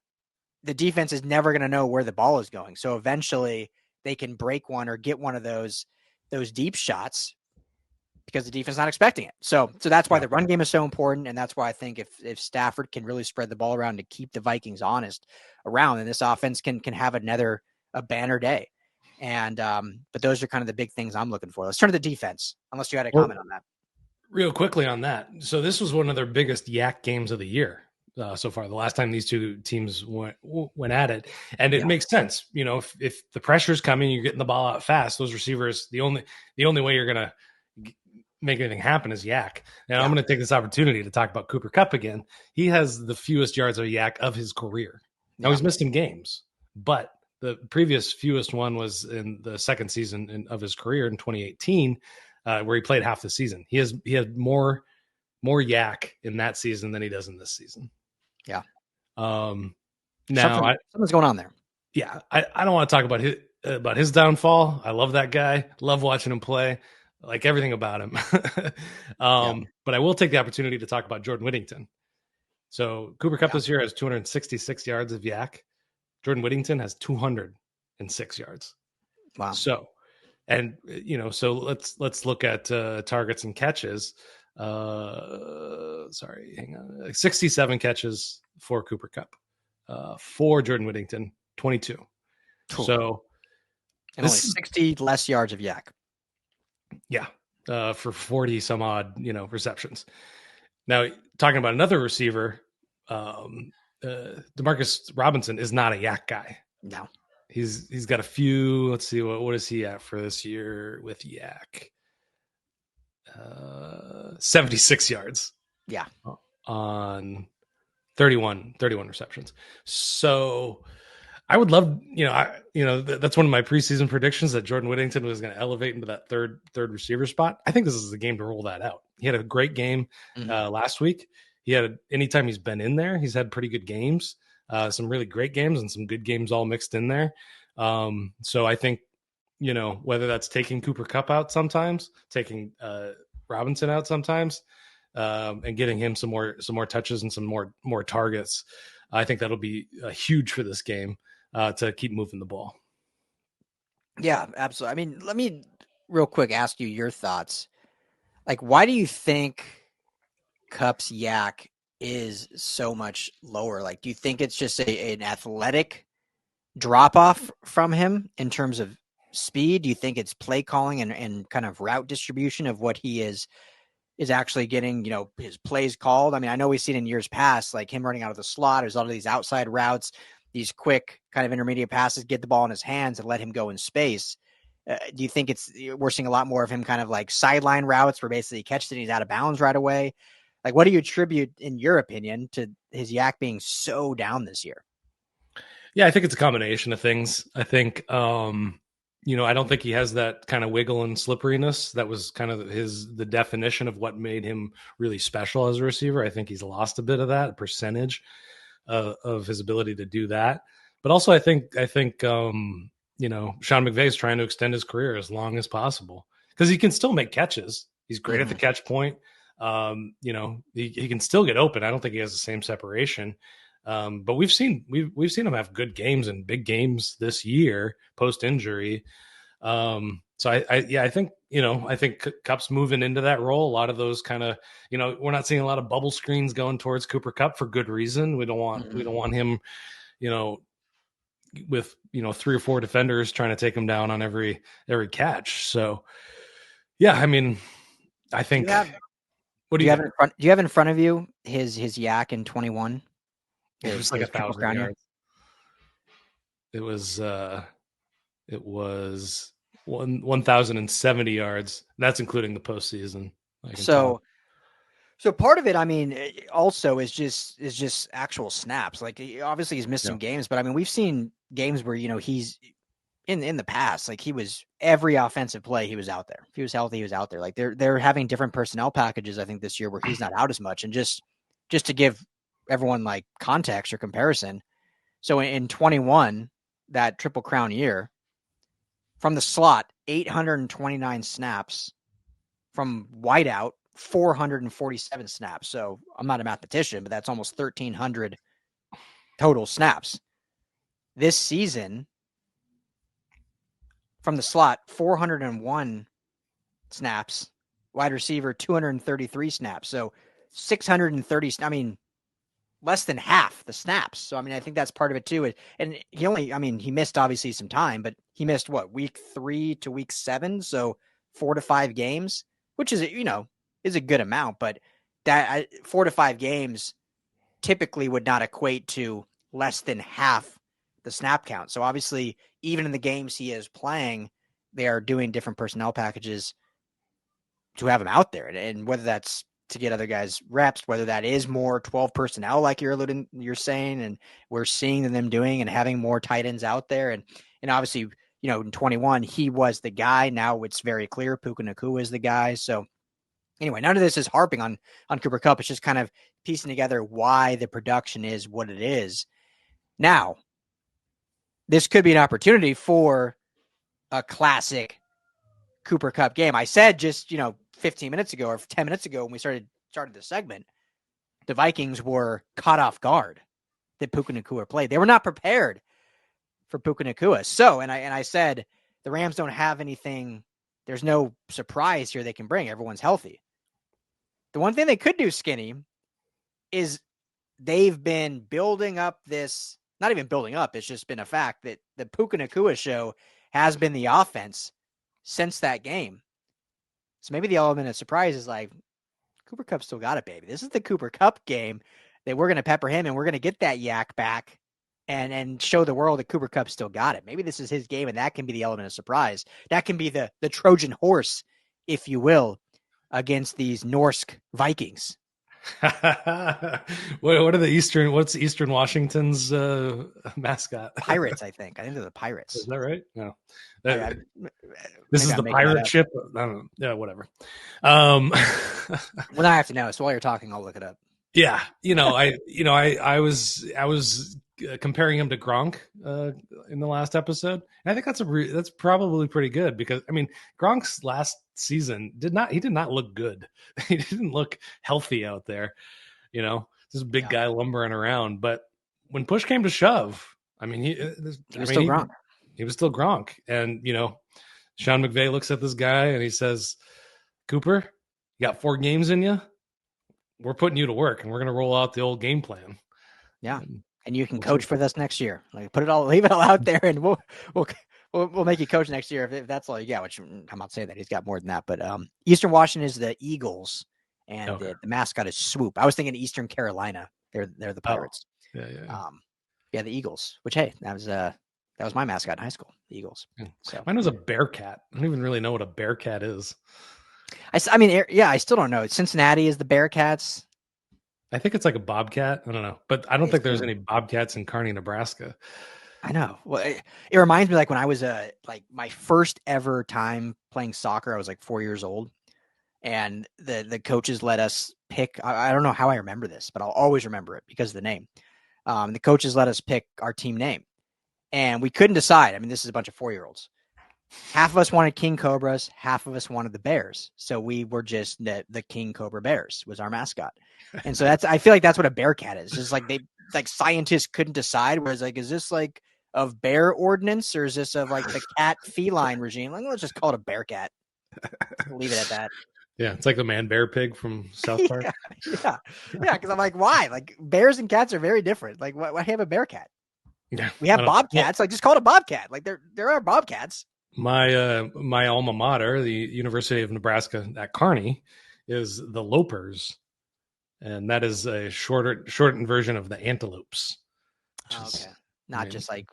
defense is never going to know where the ball is going. So eventually they can break one or get one of those deep shots because the defense is not expecting it. So that's why the run game is so important. And that's why I think if Stafford can really spread the ball around to keep the Vikings honest around, then this offense can have a banner day. And but those are kind of the big things I'm looking for. Let's turn to the defense, unless you had a comment on that. Real quickly on that. So this was one of their biggest yak games of the year so far. The last time these two teams went at it, and it makes sense. If the pressure's coming, you're getting the ball out fast. Those receivers, the only way you're gonna make anything happen is yak. And I'm going to take this opportunity to talk about Cooper Kupp again. He has the fewest yards of yak of his career. Now he's missed some games, but the previous fewest one was in the second season of his career in 2018, where he played half the season. He had more yak in that season than he does in this season. Yeah. Now something's going on there. Yeah. I don't want to talk about his downfall. I love that guy. Love watching him play. I like everything about him. But I will take the opportunity to talk about Jordan Whittington. So Cooper Kupp this year has 266 yards of yak. Jordan Whittington has 206 yards. Wow. So let's look at targets and catches. Hang on. 67 catches for Cooper Kupp. For Jordan Whittington, 22. Cool. So and only 60 less yards of yak. Yeah. For 40 some odd, receptions. Now, talking about another receiver, Demarcus Robinson is not a yak guy. No. He's got a few. Let's see, what is he at for this year with yak? 76 yards. Yeah. On 31 receptions. So I would love, that's one of my preseason predictions that Jordan Whittington was going to elevate into that third receiver spot. I think this is the game to roll that out. He had a great game last week. Anytime he's been in there, he's had pretty good games, some really great games and some good games all mixed in there. So I think, whether that's taking Cooper Kupp out sometimes, taking Robinson out sometimes, and getting him some more touches and some more targets, I think that'll be huge for this game to keep moving the ball. Yeah, absolutely. I mean, let me real quick ask you your thoughts. Like, why do you think Kupp's yak is so much lower? Like, do you think it's just an athletic drop off from him in terms of speed? Do you think it's play calling and kind of route distribution of what he is actually getting, his plays called? I mean, I know we've seen in years past, like him running out of the slot. There's all of these outside routes, these quick kind of intermediate passes, get the ball in his hands and let him go in space. Do you think we're seeing a lot more of him kind of like sideline routes where basically he catches it and he's out of bounds right away? Like, what do you attribute, in your opinion, to his yak being so down this year? Yeah, I think it's a combination of things. I think, I don't think he has that kind of wiggle and slipperiness. That was kind of the definition of what made him really special as a receiver. I think he's lost a bit of that percentage of his ability to do that. But also, I think Sean McVay is trying to extend his career as long as possible because he can still make catches. He's great at the catch point. He can still get open. I don't think he has the same separation. But we've seen him have good games and big games this year post injury. So I think Kupp's moving into that role. A lot of those kind of, we're not seeing a lot of bubble screens going towards Cooper Kupp for good reason. We don't want him, with 3 or 4 defenders trying to take him down on every catch. So yeah, I mean, I think. Do you have in front of you his yak in 21? It was like 1,000 yards. It was 1,070 yards. That's including the postseason. So part of it, I mean, also is just actual snaps. Like obviously he's missed some games, but I mean we've seen games where he's in the past, like he was every offensive play he was out there. If he was healthy, he was out there. Like they're having different personnel packages, I think, this year where he's not out as much. And just to give everyone like context or comparison. So in 21, that Triple Crown year, from the slot, 829 snaps, from wideout, 447 snaps. So I'm not a mathematician, but that's almost 1,300 total snaps. This season, from the slot, 401 snaps, wide receiver, 233 snaps. So 630, I mean, less than half the snaps. So, I mean, I think that's part of it too. And he missed obviously some time, but he missed week 3 to week 7. So 4 to 5 games, which is, is a good amount, but that 4 to 5 games typically would not equate to less than half the snap count. So obviously, even in the games he is playing, they are doing different personnel packages to have him out there. And whether that's to get other guys reps, whether that is more 12 personnel, like you're saying, and we're seeing them doing and having more tight ends out there. And obviously, in 21, he was the guy. Now it's very clear Puka Nacua is the guy. So anyway, none of this is harping on Cooper Kupp. It's just kind of piecing together why the production is what it is. Now, this could be an opportunity for a classic Cooper Kupp game. I said just, 15 minutes ago or 10 minutes ago when we started this segment, the Vikings were caught off guard that Puka Nacua played. They were not prepared for Puka Nacua. So, and I said the Rams don't have anything. There's no surprise here they can bring. Everyone's healthy. The one thing they could do, Skinny, is they've been building up this, not even building up, it's just been a fact that the Puka Nacua show has been the offense since that game. So maybe the element of surprise is like, Cooper Kupp still got it, baby. This is the Cooper Kupp game that we're going to pepper him and we're going to get that yak back and show the world that Cooper Kupp still got it. Maybe this is his game and that can be the element of surprise. That can be the Trojan horse, if you will, against these Norse Vikings. What are what's Eastern Washington's mascot? Pirates, I think. I think they're the Pirates. Is that right? No. This is the pirate ship. I don't know. Yeah, whatever. Well, I have to know. So while you're talking, I'll look it up. Yeah, I was comparing him to Gronk in the last episode, and I think that's probably pretty good because I mean Gronk's last season did not look good. He didn't look healthy out there. This big guy lumbering around. But when push came to shove, I mean he was still Gronk. He was still Gronk, and Sean McVay looks at this guy and he says, "Cooper, you got 4 games in you. We're putting you to work, and we're going to roll out the old game plan." Yeah, and you can coach for us next year. Like leave it all out there, and we'll make you coach next year if that's all you got. Which I'm not saying that he's got more than that, but Eastern Washington is the Eagles, and the mascot is Swoop. I was thinking Eastern Carolina. They're the Pirates. Oh. Yeah, the Eagles. Which that was my mascot in high school, the Eagles. So mine was a Bearcat. I don't even really know what a Bearcat is. I mean, I still don't know. Cincinnati is the Bearcats. I think it's like a bobcat. I don't know, but I don't think there's any bobcats in Kearney, Nebraska. I know. Well, it reminds me like when I was like my first ever time playing soccer. I was like 4 years old, and the coaches let us pick. I don't know how I remember this, but I'll always remember it because of the name. The coaches let us pick our team name, and we couldn't decide. I mean, this is a bunch of 4-year-olds. Half of us wanted King Cobras, half of us wanted the Bears. So we were just the King Cobra Bears was our mascot. And so I feel like that's what a Bearcat is. Just like like scientists couldn't decide. Whereas like, is this like of bear ordinance or is this of like the cat feline regime? Like, let's just call it a Bearcat. Leave it at that. Yeah, it's like the man bear pig from South Park. yeah, yeah, yeah. Because I'm like, why? Like bears and cats are very different. Like, why have a Bearcat? Yeah, We have well, bobcats. Like, just call it a bobcat. Like, there are bobcats. my alma mater, the University of Nebraska at Kearney, is the Lopers, and that is a shortened version of the Antelopes. Okay, not just like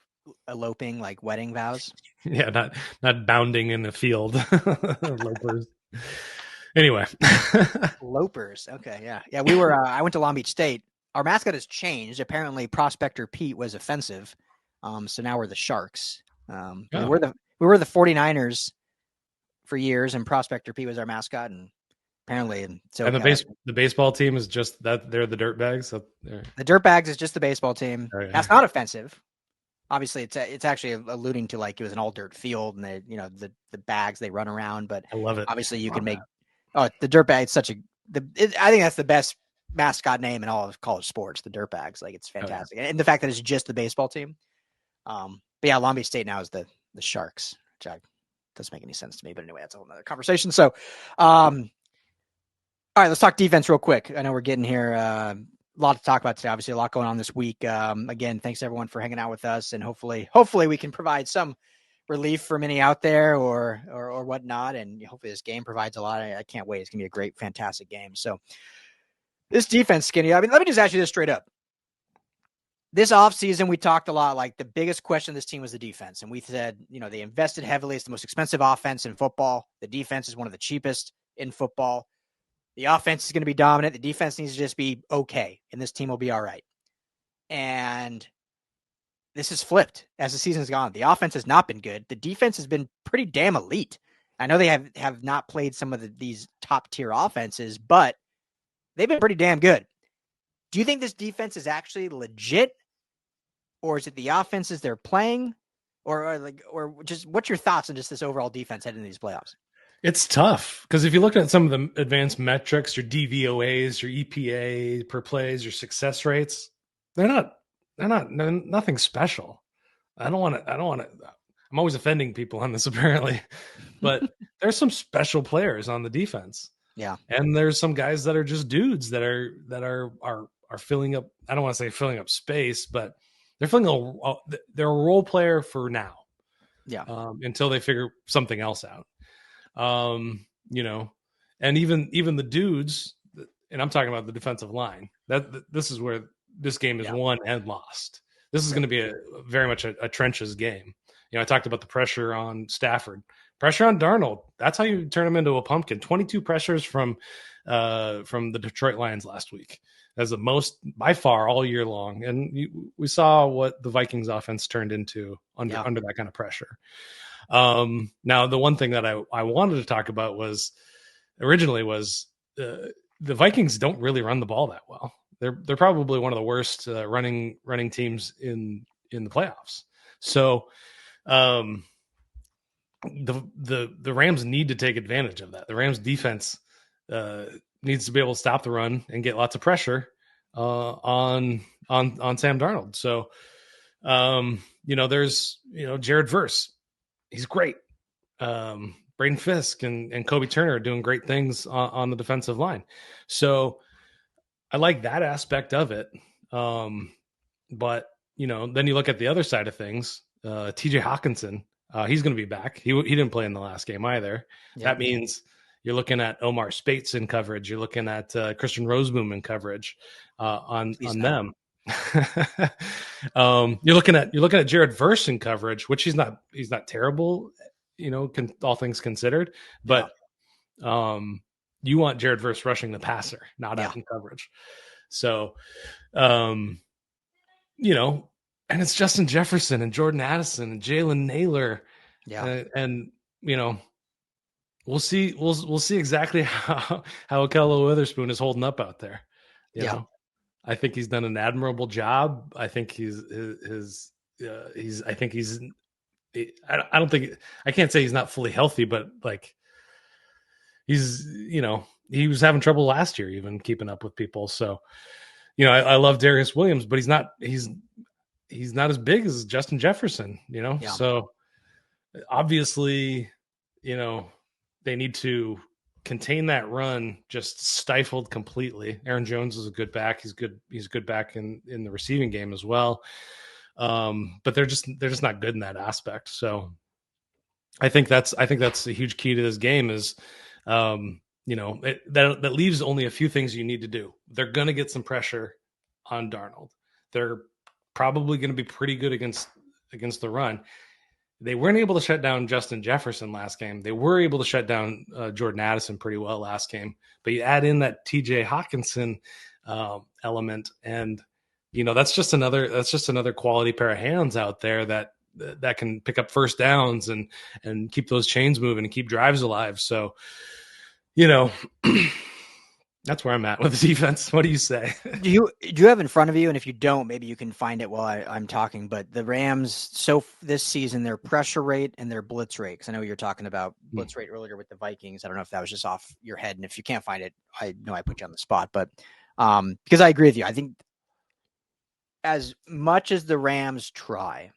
eloping, like wedding vows. Yeah, not bounding in the field. Lopers. Anyway, Lopers. Okay, yeah, yeah. We were. I went to Long Beach State. Our mascot has changed. Apparently, Prospector Pete was offensive, so now we're the Sharks. Oh. We were the 49ers for years, and Prospector Pete was our mascot, and apparently, and the baseball team is just that they're the Dirtbags. So the Dirtbags is just the baseball team. Oh, yeah. That's not offensive. Obviously, it's actually alluding to like it was an all dirt field, and the bags they run around. But I love it. Obviously, you can make the Dirtbag. It's such a I think that's the best mascot name in all of college sports. The Dirtbags, like it's fantastic, and the fact that it's just the baseball team. But yeah, Long Beach State now is the Sharks, which doesn't make any sense to me. But anyway, that's a whole other conversation. So, all right, let's talk defense real quick. I know we're getting here. A lot to talk about today. Obviously, a lot going on this week. Again, thanks everyone for hanging out with us, and hopefully we can provide some relief for many out there or whatnot. And hopefully this game provides a lot. I can't wait. It's gonna be a great, fantastic game. So this defense, Skinny. I mean, let me just ask you this straight up. This offseason, we talked a lot, like the biggest question of this team was the defense. And we said, they invested heavily. It's the most expensive offense in football. The defense is one of the cheapest in football. The offense is going to be dominant. The defense needs to just be okay, and this team will be all right. And this has flipped as the season's gone. The offense has not been good. The defense has been pretty damn elite. I know they have not played some of these top-tier offenses, but they've been pretty damn good. Do you think this defense is actually legit, or is it the offenses they're playing, or just what's your thoughts on just this overall defense heading into these playoffs? It's tough because if you look at some of the advanced metrics, your DVOAs, your EPA per plays, your success rates, they're nothing special. I don't want to. I'm always offending people on this apparently, but there's some special players on the defense. Yeah, and there's some guys that are just dudes that are filling up. I don't want to say filling up space, but they're they're a role player for now. Yeah, until they figure something else out. And even the dudes, and I'm talking about the defensive line, this is where this game is won and lost. This is going to be very much a trenches game. I talked about the pressure on Stafford, pressure on Darnold. That's how you turn him into a pumpkin. 22 pressures from the Detroit Lions last week. That's the most by far all year long. And we saw what the Vikings offense turned into under that kind of pressure. Now, the one thing that I wanted to talk about was the Vikings don't really run the ball that well. They're probably one of the worst running teams in the playoffs. So the Rams need to take advantage of that. The Rams defense needs to be able to stop the run and get lots of pressure on Sam Darnold. So there's Jared Verse. He's great. Braden Fisk and Kobe Turner are doing great things on the defensive line. So I like that aspect of it. But then you look at the other side of things. TJ Hawkinson, he's going to be back. He didn't play in the last game either. Yeah. That means you're looking at Omar Spates in coverage. You're looking at Christian Roseboom in coverage on them. You're looking at Jared Verse in coverage, which he's not terrible, all things considered, but you want Jared Verse rushing the passer, not out in coverage. So, and it's Justin Jefferson and Jordan Addison and Jalen Naylor, Yeah. and you know, we'll see. We'll see exactly how Akello Witherspoon is holding up out there. You Yeah. know, I think he's done an admirable job. I think he's. I think he's. I don't think I can't say he's not fully healthy, but like he's, he was having trouble last year, even keeping up with people. So, I love Darius Williams, but he's not as big as Justin Jefferson, Yeah. So obviously, they need to contain that run, just stifled completely. Aaron Jones is a good back. He's good. He's a good back in the receiving game as well. But they're just not good in that aspect. So I think that's a huge key to this game is, that leaves only a few things you need to do. They're going to get some pressure on Darnold. They're probably going to be pretty good against the run. They weren't able to shut down Justin Jefferson last game. They were able to shut down Jordan Addison pretty well last game. But you add in that TJ Hawkinson element, and that's just another quality pair of hands out there that can pick up first downs and keep those chains moving and keep drives alive. So, that's where I'm at with the defense. What do you say? Do you have in front of you, and if you don't, maybe you can find it while I'm talking, but the Rams, this season, their pressure rate and their blitz rate, because I know you were talking about blitz rate earlier with the Vikings. I don't know if that was just off your head, and if you can't find it, I know I put you on the spot, but because I agree with you. I think as much as the Rams try,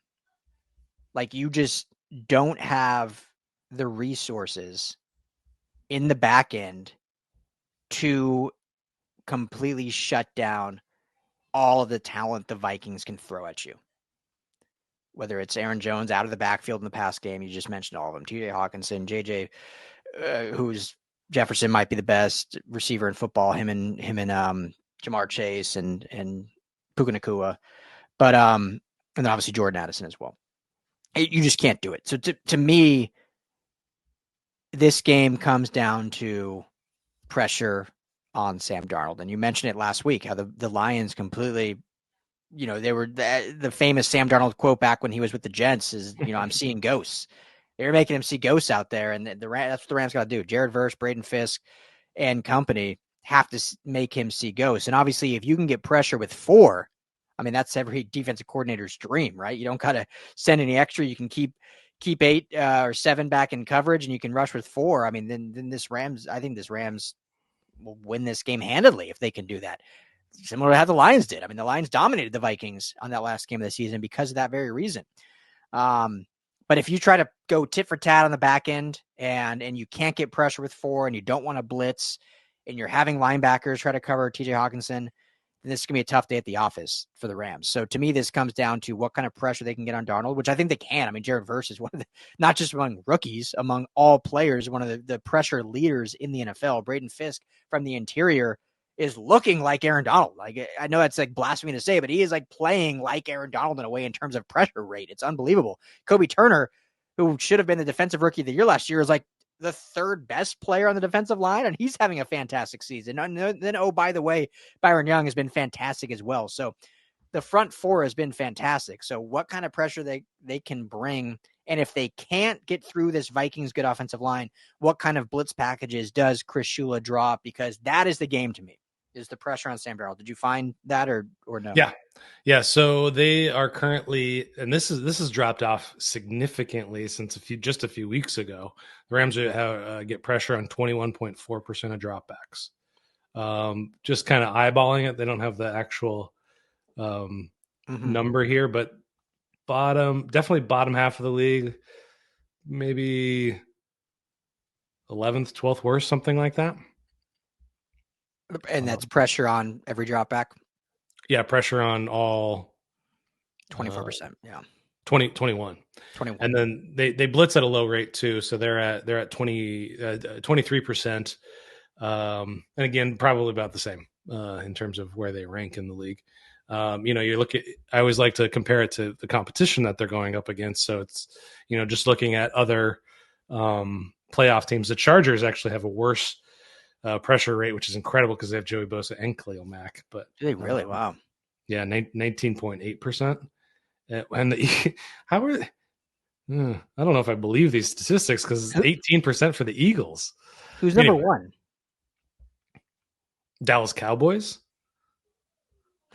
like, you just don't have the resources in the back end to completely shut down all of the talent the Vikings can throw at you. Whether it's Aaron Jones out of the backfield in the past game, you just mentioned all of them. TJ Hawkinson, JJ, who's Jefferson might be the best receiver in football. Him and Jamar Chase and Puka Nacua, but and then obviously Jordan Addison as well. You just can't do it. So to me, this game comes down to pressure on Sam Darnold. And you mentioned it last week, how the Lions completely, they were the famous Sam Darnold quote back when he was with the Jets is, I'm seeing ghosts. They're making him see ghosts out there. And that's what the Rams got to do. Jared Verse, Braden Fisk, and company have to make him see ghosts. And obviously, if you can get pressure with 4, I mean, that's every defensive coordinator's dream, right? You don't got to send any extra. You can keep 8 or 7 back in coverage, and you can rush with 4. I mean, then this Rams will win this game handedly if they can do that. Similar to how the Lions did. I mean, the Lions dominated the Vikings on that last game of the season because of that very reason. But if you try to go tit for tat on the back end and you can't get pressure with 4 and you don't want to blitz and you're having linebackers try to cover TJ Hawkinson, then this is going to be a tough day at the office for the Rams. So to me, this comes down to what kind of pressure they can get on Darnold, which I think they can. I mean, Jared Verse is one of the, not just among rookies, among all players, one of the pressure leaders in the NFL. Braden Fisk from the interior is looking like Aaron Donald. Like, I know that's like blasphemy to say, but he is like playing like Aaron Donald in a way in terms of pressure rate. It's unbelievable. Kobe Turner, who should have been the defensive rookie of the year last year, is like the 3rd best player on the defensive line, and he's having a fantastic season. And then, oh, by the way, Byron Young has been fantastic as well. So the front 4 has been fantastic. So what kind of pressure they can bring, and if they can't get through this Vikings good offensive line, what kind of blitz packages does Chris Shula draw? Because that is the game to me, is the pressure on Sam Darnold. Did you find that or no? Yeah. So they are currently, and this has dropped off significantly since just a few weeks ago. The Rams get pressure on 21.4% of dropbacks. Just kind of eyeballing it. They don't have the actual number here, but definitely bottom half of the league, maybe 11th, 12th worst, something like that. And that's pressure on every drop back? Yeah, pressure on all 24%. Yeah. 21. And then they blitz at a low rate too. So they're at 23%. And again, probably about the same in terms of where they rank in the league. I always like to compare it to the competition that they're going up against. So it's, just looking at other playoff teams. The Chargers actually have a worse pressure rate, which is incredible because they have Joey Bosa and Khalil Mack. But do they really? Wow. Yeah, 19.8%. And how are I don't know if I believe these statistics because 18% for the Eagles. Who's number one? Dallas Cowboys.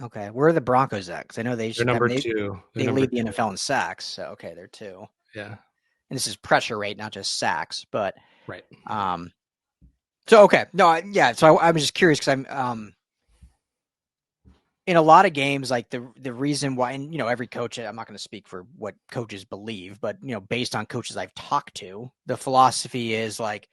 Okay, where are the Broncos at? Because I know They're number two. They lead the NFL in sacks. So okay, they're two. Yeah, and this is pressure rate, not just sacks. But right. So okay, no, yeah. So I was just curious because I'm in a lot of games, like the reason why, and every coach. I'm not going to speak for what coaches believe, but based on coaches I've talked to, the philosophy is like,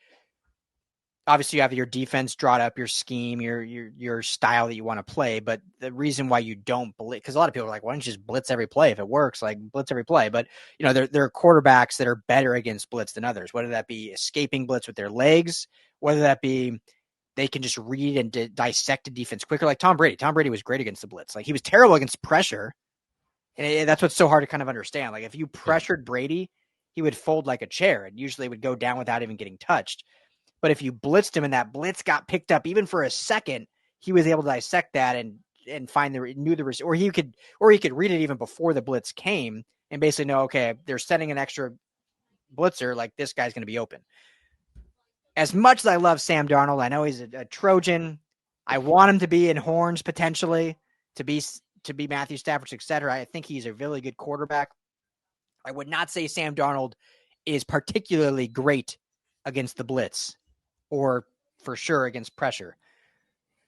obviously you have your defense drawn up, your scheme, your style that you want to play. But the reason why you don't blitz, because a lot of people are like, why don't you just blitz every play if it works? Like blitz every play. But there are quarterbacks that are better against blitz than others, whether that be escaping blitz with their legs, whether that be they can just read and dissect a defense quicker. Like Tom Brady. Tom Brady was great against the blitz. Like he was terrible against pressure. And that's what's so hard to kind of understand. Like if you pressured Brady, he would fold like a chair and usually would go down without even getting touched. But if you blitzed him and that blitz got picked up even for a second, he was able to dissect that and find or he could read it even before the blitz came and basically know, okay, they're sending an extra blitzer, like this guy's going to be open. As much as I love Sam Darnold, I know he's a Trojan. I want him to be in horns potentially, to be Matthew Stafford, etc. I think he's a really good quarterback. I would not say Sam Darnold is particularly great against the blitz or for sure against pressure.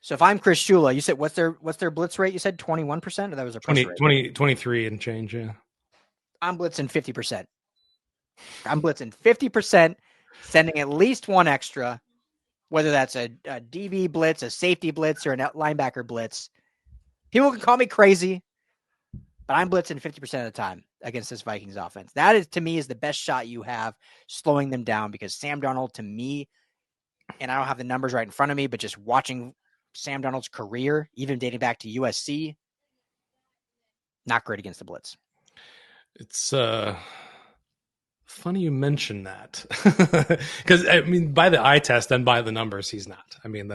So if I'm Chris Shula, you said what's their blitz rate? You said 21%, or that was a pressure rate? 23 and change, yeah. I'm blitzing 50%. I'm blitzing 50%, sending at least one extra, whether that's a DB blitz, a safety blitz, or a linebacker blitz. People can call me crazy, but I'm blitzing 50% of the time against this Vikings offense. That is, to me, is the best shot you have slowing them down, because Sam Darnold, to me, and I don't have the numbers right in front of me, but just watching Sam Darnold's career, even dating back to USC, not great against the blitz. It's funny you mention that, because I mean, by the eye test and by the numbers, he's not. I mean,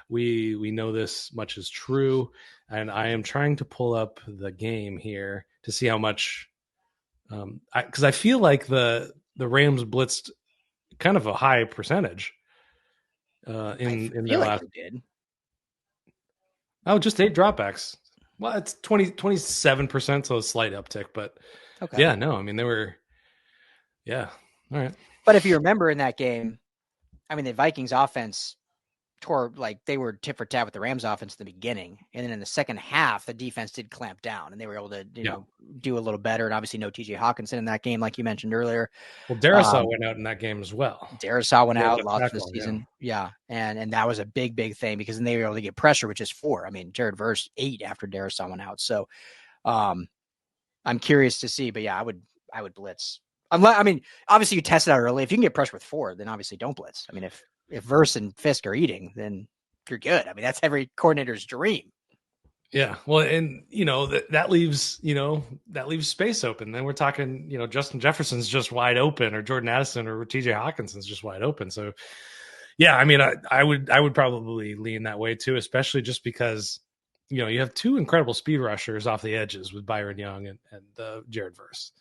we know this much is true, and I am trying to pull up the game here to see how much, because I feel like the Rams blitzed kind of a high percentage in the last. Did. Oh, just 8 dropbacks. Well, it's 27%, so a slight uptick, but okay. Yeah, no, I mean, they were, yeah, all right. But if you remember in that game, I mean, the Vikings offense they were tit for tat with the Rams offense in the beginning. And then in the second half, the defense did clamp down and they were able to, do a little better. And obviously no TJ Hawkinson in that game, like you mentioned earlier. Well, Darisaw went out in that game as well. Darisaw went out, lost for the season. Yeah. And that was a big, big thing because then they were able to get pressure, which is 4. I mean, Jared Verse 8 after Darisaw went out. So I'm curious to see, but yeah, I would blitz. I mean, obviously you test it out early. If you can get pressure with 4, then obviously don't blitz. I mean, if Verse and Fisk are eating, then you're good. I mean, that's every coordinator's dream. Yeah. Well, and that leaves space open. Then we're talking, Justin Jefferson's just wide open, or Jordan Addison or TJ Hawkinson's just wide open. So yeah, I mean, I would probably lean that way too, especially just because, you have 2 incredible speed rushers off the edges with Byron Young and Jared Verse.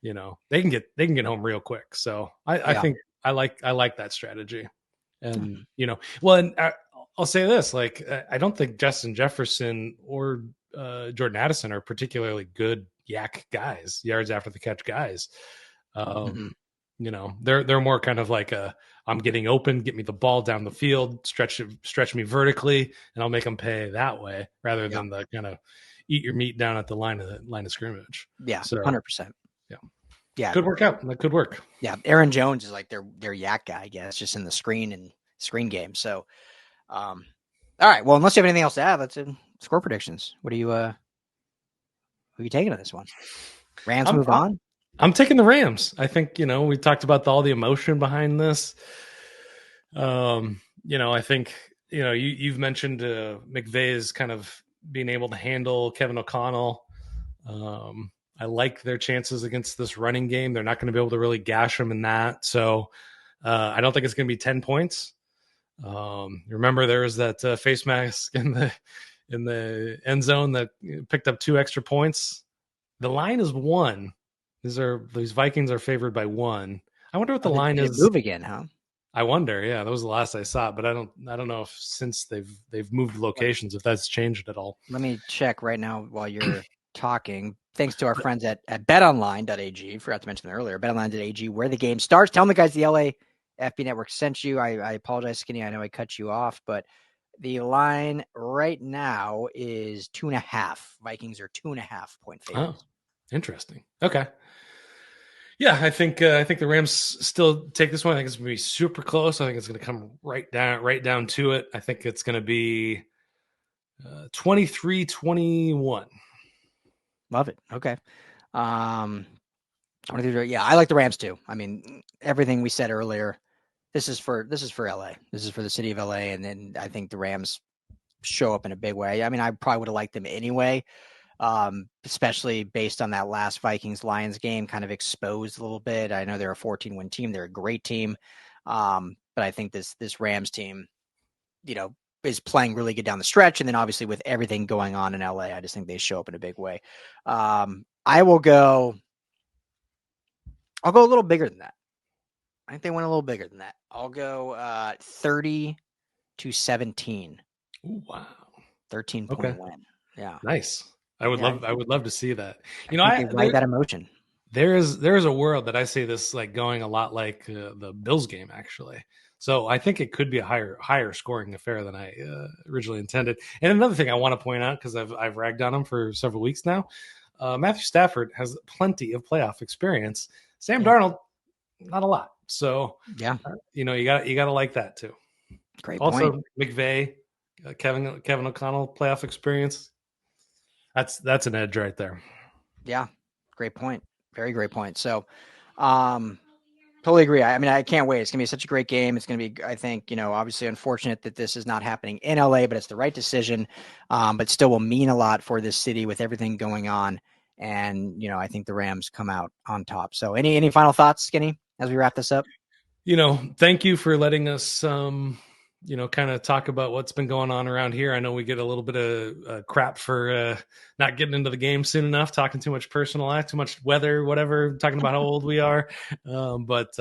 They can get home real quick. So I think I like that strategy. And, well, and I'll say this, like, I don't think Justin Jefferson or Jordan Addison are particularly good yak guys, yards after the catch guys. They're more kind of like I'm getting open, get me the ball down the field, stretch me vertically, and I'll make them pay that way rather than the kind of eat your meat down at the line of scrimmage. Yeah. So 100%. Yeah. Yeah. Could work out. That could work. Yeah. Aaron Jones is like their yak guy, I guess, just in the screen game. So, all right. Well, unless you have anything else to add, let's score predictions. What are you taking on this one? Rams move on? I'm taking the Rams. I think, we talked about all the emotion behind this. I think, you've mentioned McVay's kind of being able to handle Kevin O'Connell. I like their chances against this running game. They're not going to be able to really gash them in that. So I don't think it's going to be 10 points. Remember there was that face mask in the end zone that picked up 2 extra points. The line is 1. These Vikings are favored by 1. I wonder what the line Did it is. move again, huh? I wonder. Yeah, that was the last I saw, but I don't know if since they've moved locations, if that's changed at all. Let me check right now while you're talking. Thanks to our friends at betonline.ag. Forgot to mention that earlier. Betonline.ag, where the game starts. Tell them the guys the LAFB network sent you. I apologize, Skinny. I know I cut you off, but the line right now is 2.5. Vikings are 2.5-point favorites. Oh, interesting. Okay. Yeah, I think the Rams still take this one. I think it's going to be super close. I think it's going to come right down to it. I think it's going to be 23-21. Love it. Okay. Yeah, I like the Rams too. I mean, everything we said earlier. This is for LA. This is for the city of LA, and then I think the Rams show up in a big way. I mean, I probably would have liked them anyway, especially based on that last Vikings-Lions game, kind of exposed a little bit. I know they're a 14-win team. They're a great team, but I think this Rams team, is playing really good down the stretch, and then obviously with everything going on in LA, I just think they show up in a big way. I'll go a little bigger than that. I think they went a little bigger than that. I'll go 30-17. Ooh, wow. 13-point win. Yeah. Nice. I would love to see that. I ride that emotion. There is a world that I see this like going a lot like the Bills game actually. So I think it could be a higher scoring affair than I originally intended. And another thing I want to point out, because I've ragged on him for several weeks now, Matthew Stafford has plenty of playoff experience. Sam Darnold, not a lot. So yeah, you got to like that too. Great also, point. McVay, Kevin O'Connell playoff experience. That's an edge right there. Yeah, great point. Very great point. So, totally agree. I mean, I can't wait. It's going to be such a great game. It's going to be, I think, obviously unfortunate that this is not happening in LA, but it's the right decision. But still will mean a lot for this city with everything going on. And, I think the Rams come out on top. So any final thoughts, Skinny, as we wrap this up? Thank you for letting us, kind of talk about what's been going on around here. I know we get a little bit of crap for not getting into the game soon enough, talking too much personal life, too much weather, whatever, talking about how old we are. But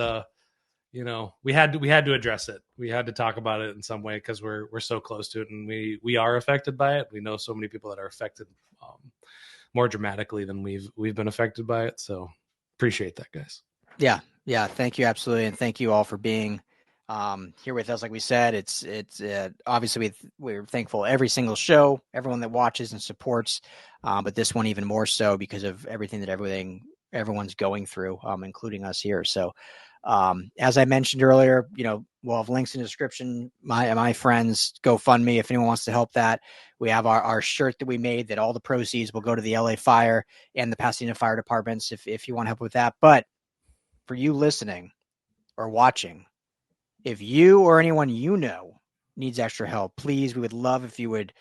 we had to address it. We had to talk about it in some way because we're so close to it, and we are affected by it. We know so many people that are affected more dramatically than we've been affected by it. So appreciate that, guys. Yeah. Thank you. Absolutely. And thank you all for being here with us. Like we said, it's obviously we're thankful every single show, everyone that watches and supports, but this one even more so because of everything that everyone's going through, including us here. So, as I mentioned earlier, we'll have links in the description. My friends GoFundMe, if anyone wants to help that. We have our shirt that we made that all the proceeds will go to the LA Fire and the Pasadena Fire Departments if you want help with that. But for you listening or watching, if you or anyone needs extra help, please, we would love if you would,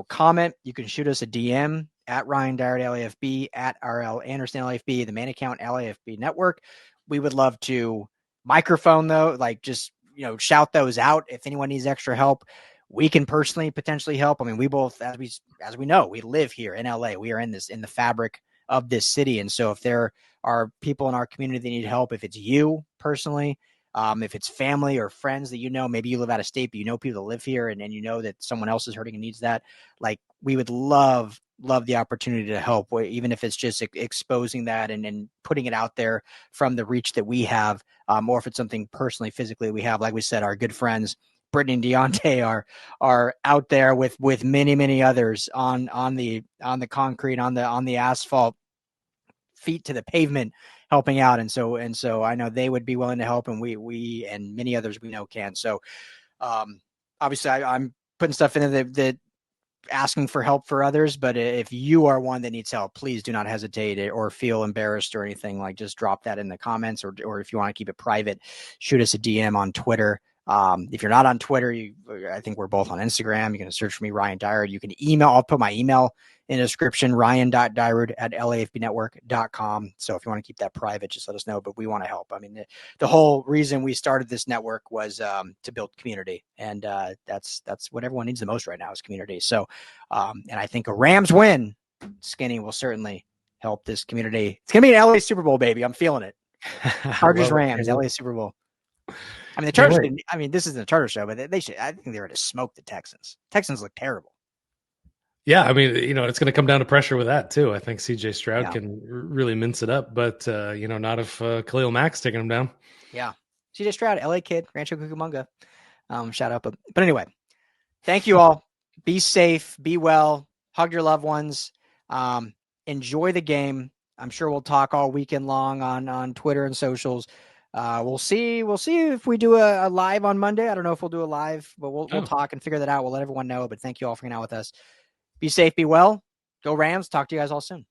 comment. You can shoot us a DM at Ryan Dyer at LAFB, at RL Anderson LAFB, the main account LAFB Network. We would love to microphone though, just shout those out. If anyone needs extra help, we can personally potentially help. I mean, we both, as we know, we live here in LA. We are in the fabric of this city, and so if there are people in our community that need help, if it's you personally, if it's family or friends that maybe you live out of state, but people that live here and that someone else is hurting and needs that, we would love the opportunity to help, even if it's just exposing that and putting it out there from the reach that we have, or if it's something personally, physically we have. Like we said, our good friends, Brittany and Deontay are out there with many, many others on the concrete, on the asphalt, feet to the pavement, helping out. And so I know they would be willing to help, and we and many others we know can. So obviously I'm putting stuff in there that asking for help for others, but if you are one that needs help, please do not hesitate or feel embarrassed or anything. Just drop that in the comments, or if you want to keep it private, shoot us a DM on Twitter. If you're not on Twitter, I think we're both on Instagram. You can search for me, Ryan Dyer. You can email. I'll put my email in the description, ryan.dyrud@lafbnetwork.com. So if you want to keep that private, just let us know, but we want to help. I mean, the whole reason we started this network was to build community, and that's what everyone needs the most right now is community. So, and I think a Rams win, Skinny, will certainly help this community. It's going to be an LA Super Bowl, baby. I'm feeling it. Chargers, Rams, LA Super Bowl. I mean, the Chargers didn't, I mean, this isn't a Charger show, but they should, I think they were to smoke the Texans. Texans look terrible. Yeah, I mean, it's going to come down to pressure with that too. I think CJ Stroud can really mince it up, but not if Khalil Mack's taking him down. Yeah, CJ Stroud, LA kid, Rancho Cucamonga. Shout out, but anyway, thank you all. Be safe, be well, hug your loved ones, enjoy the game. I'm sure we'll talk all weekend long on Twitter and socials. We'll see if we do a live on Monday. I don't know if we'll do a live, but we'll talk and figure that out. We'll let everyone know. But thank you all for hanging out with us. Be safe, be well. Go Rams. Talk to you guys all soon.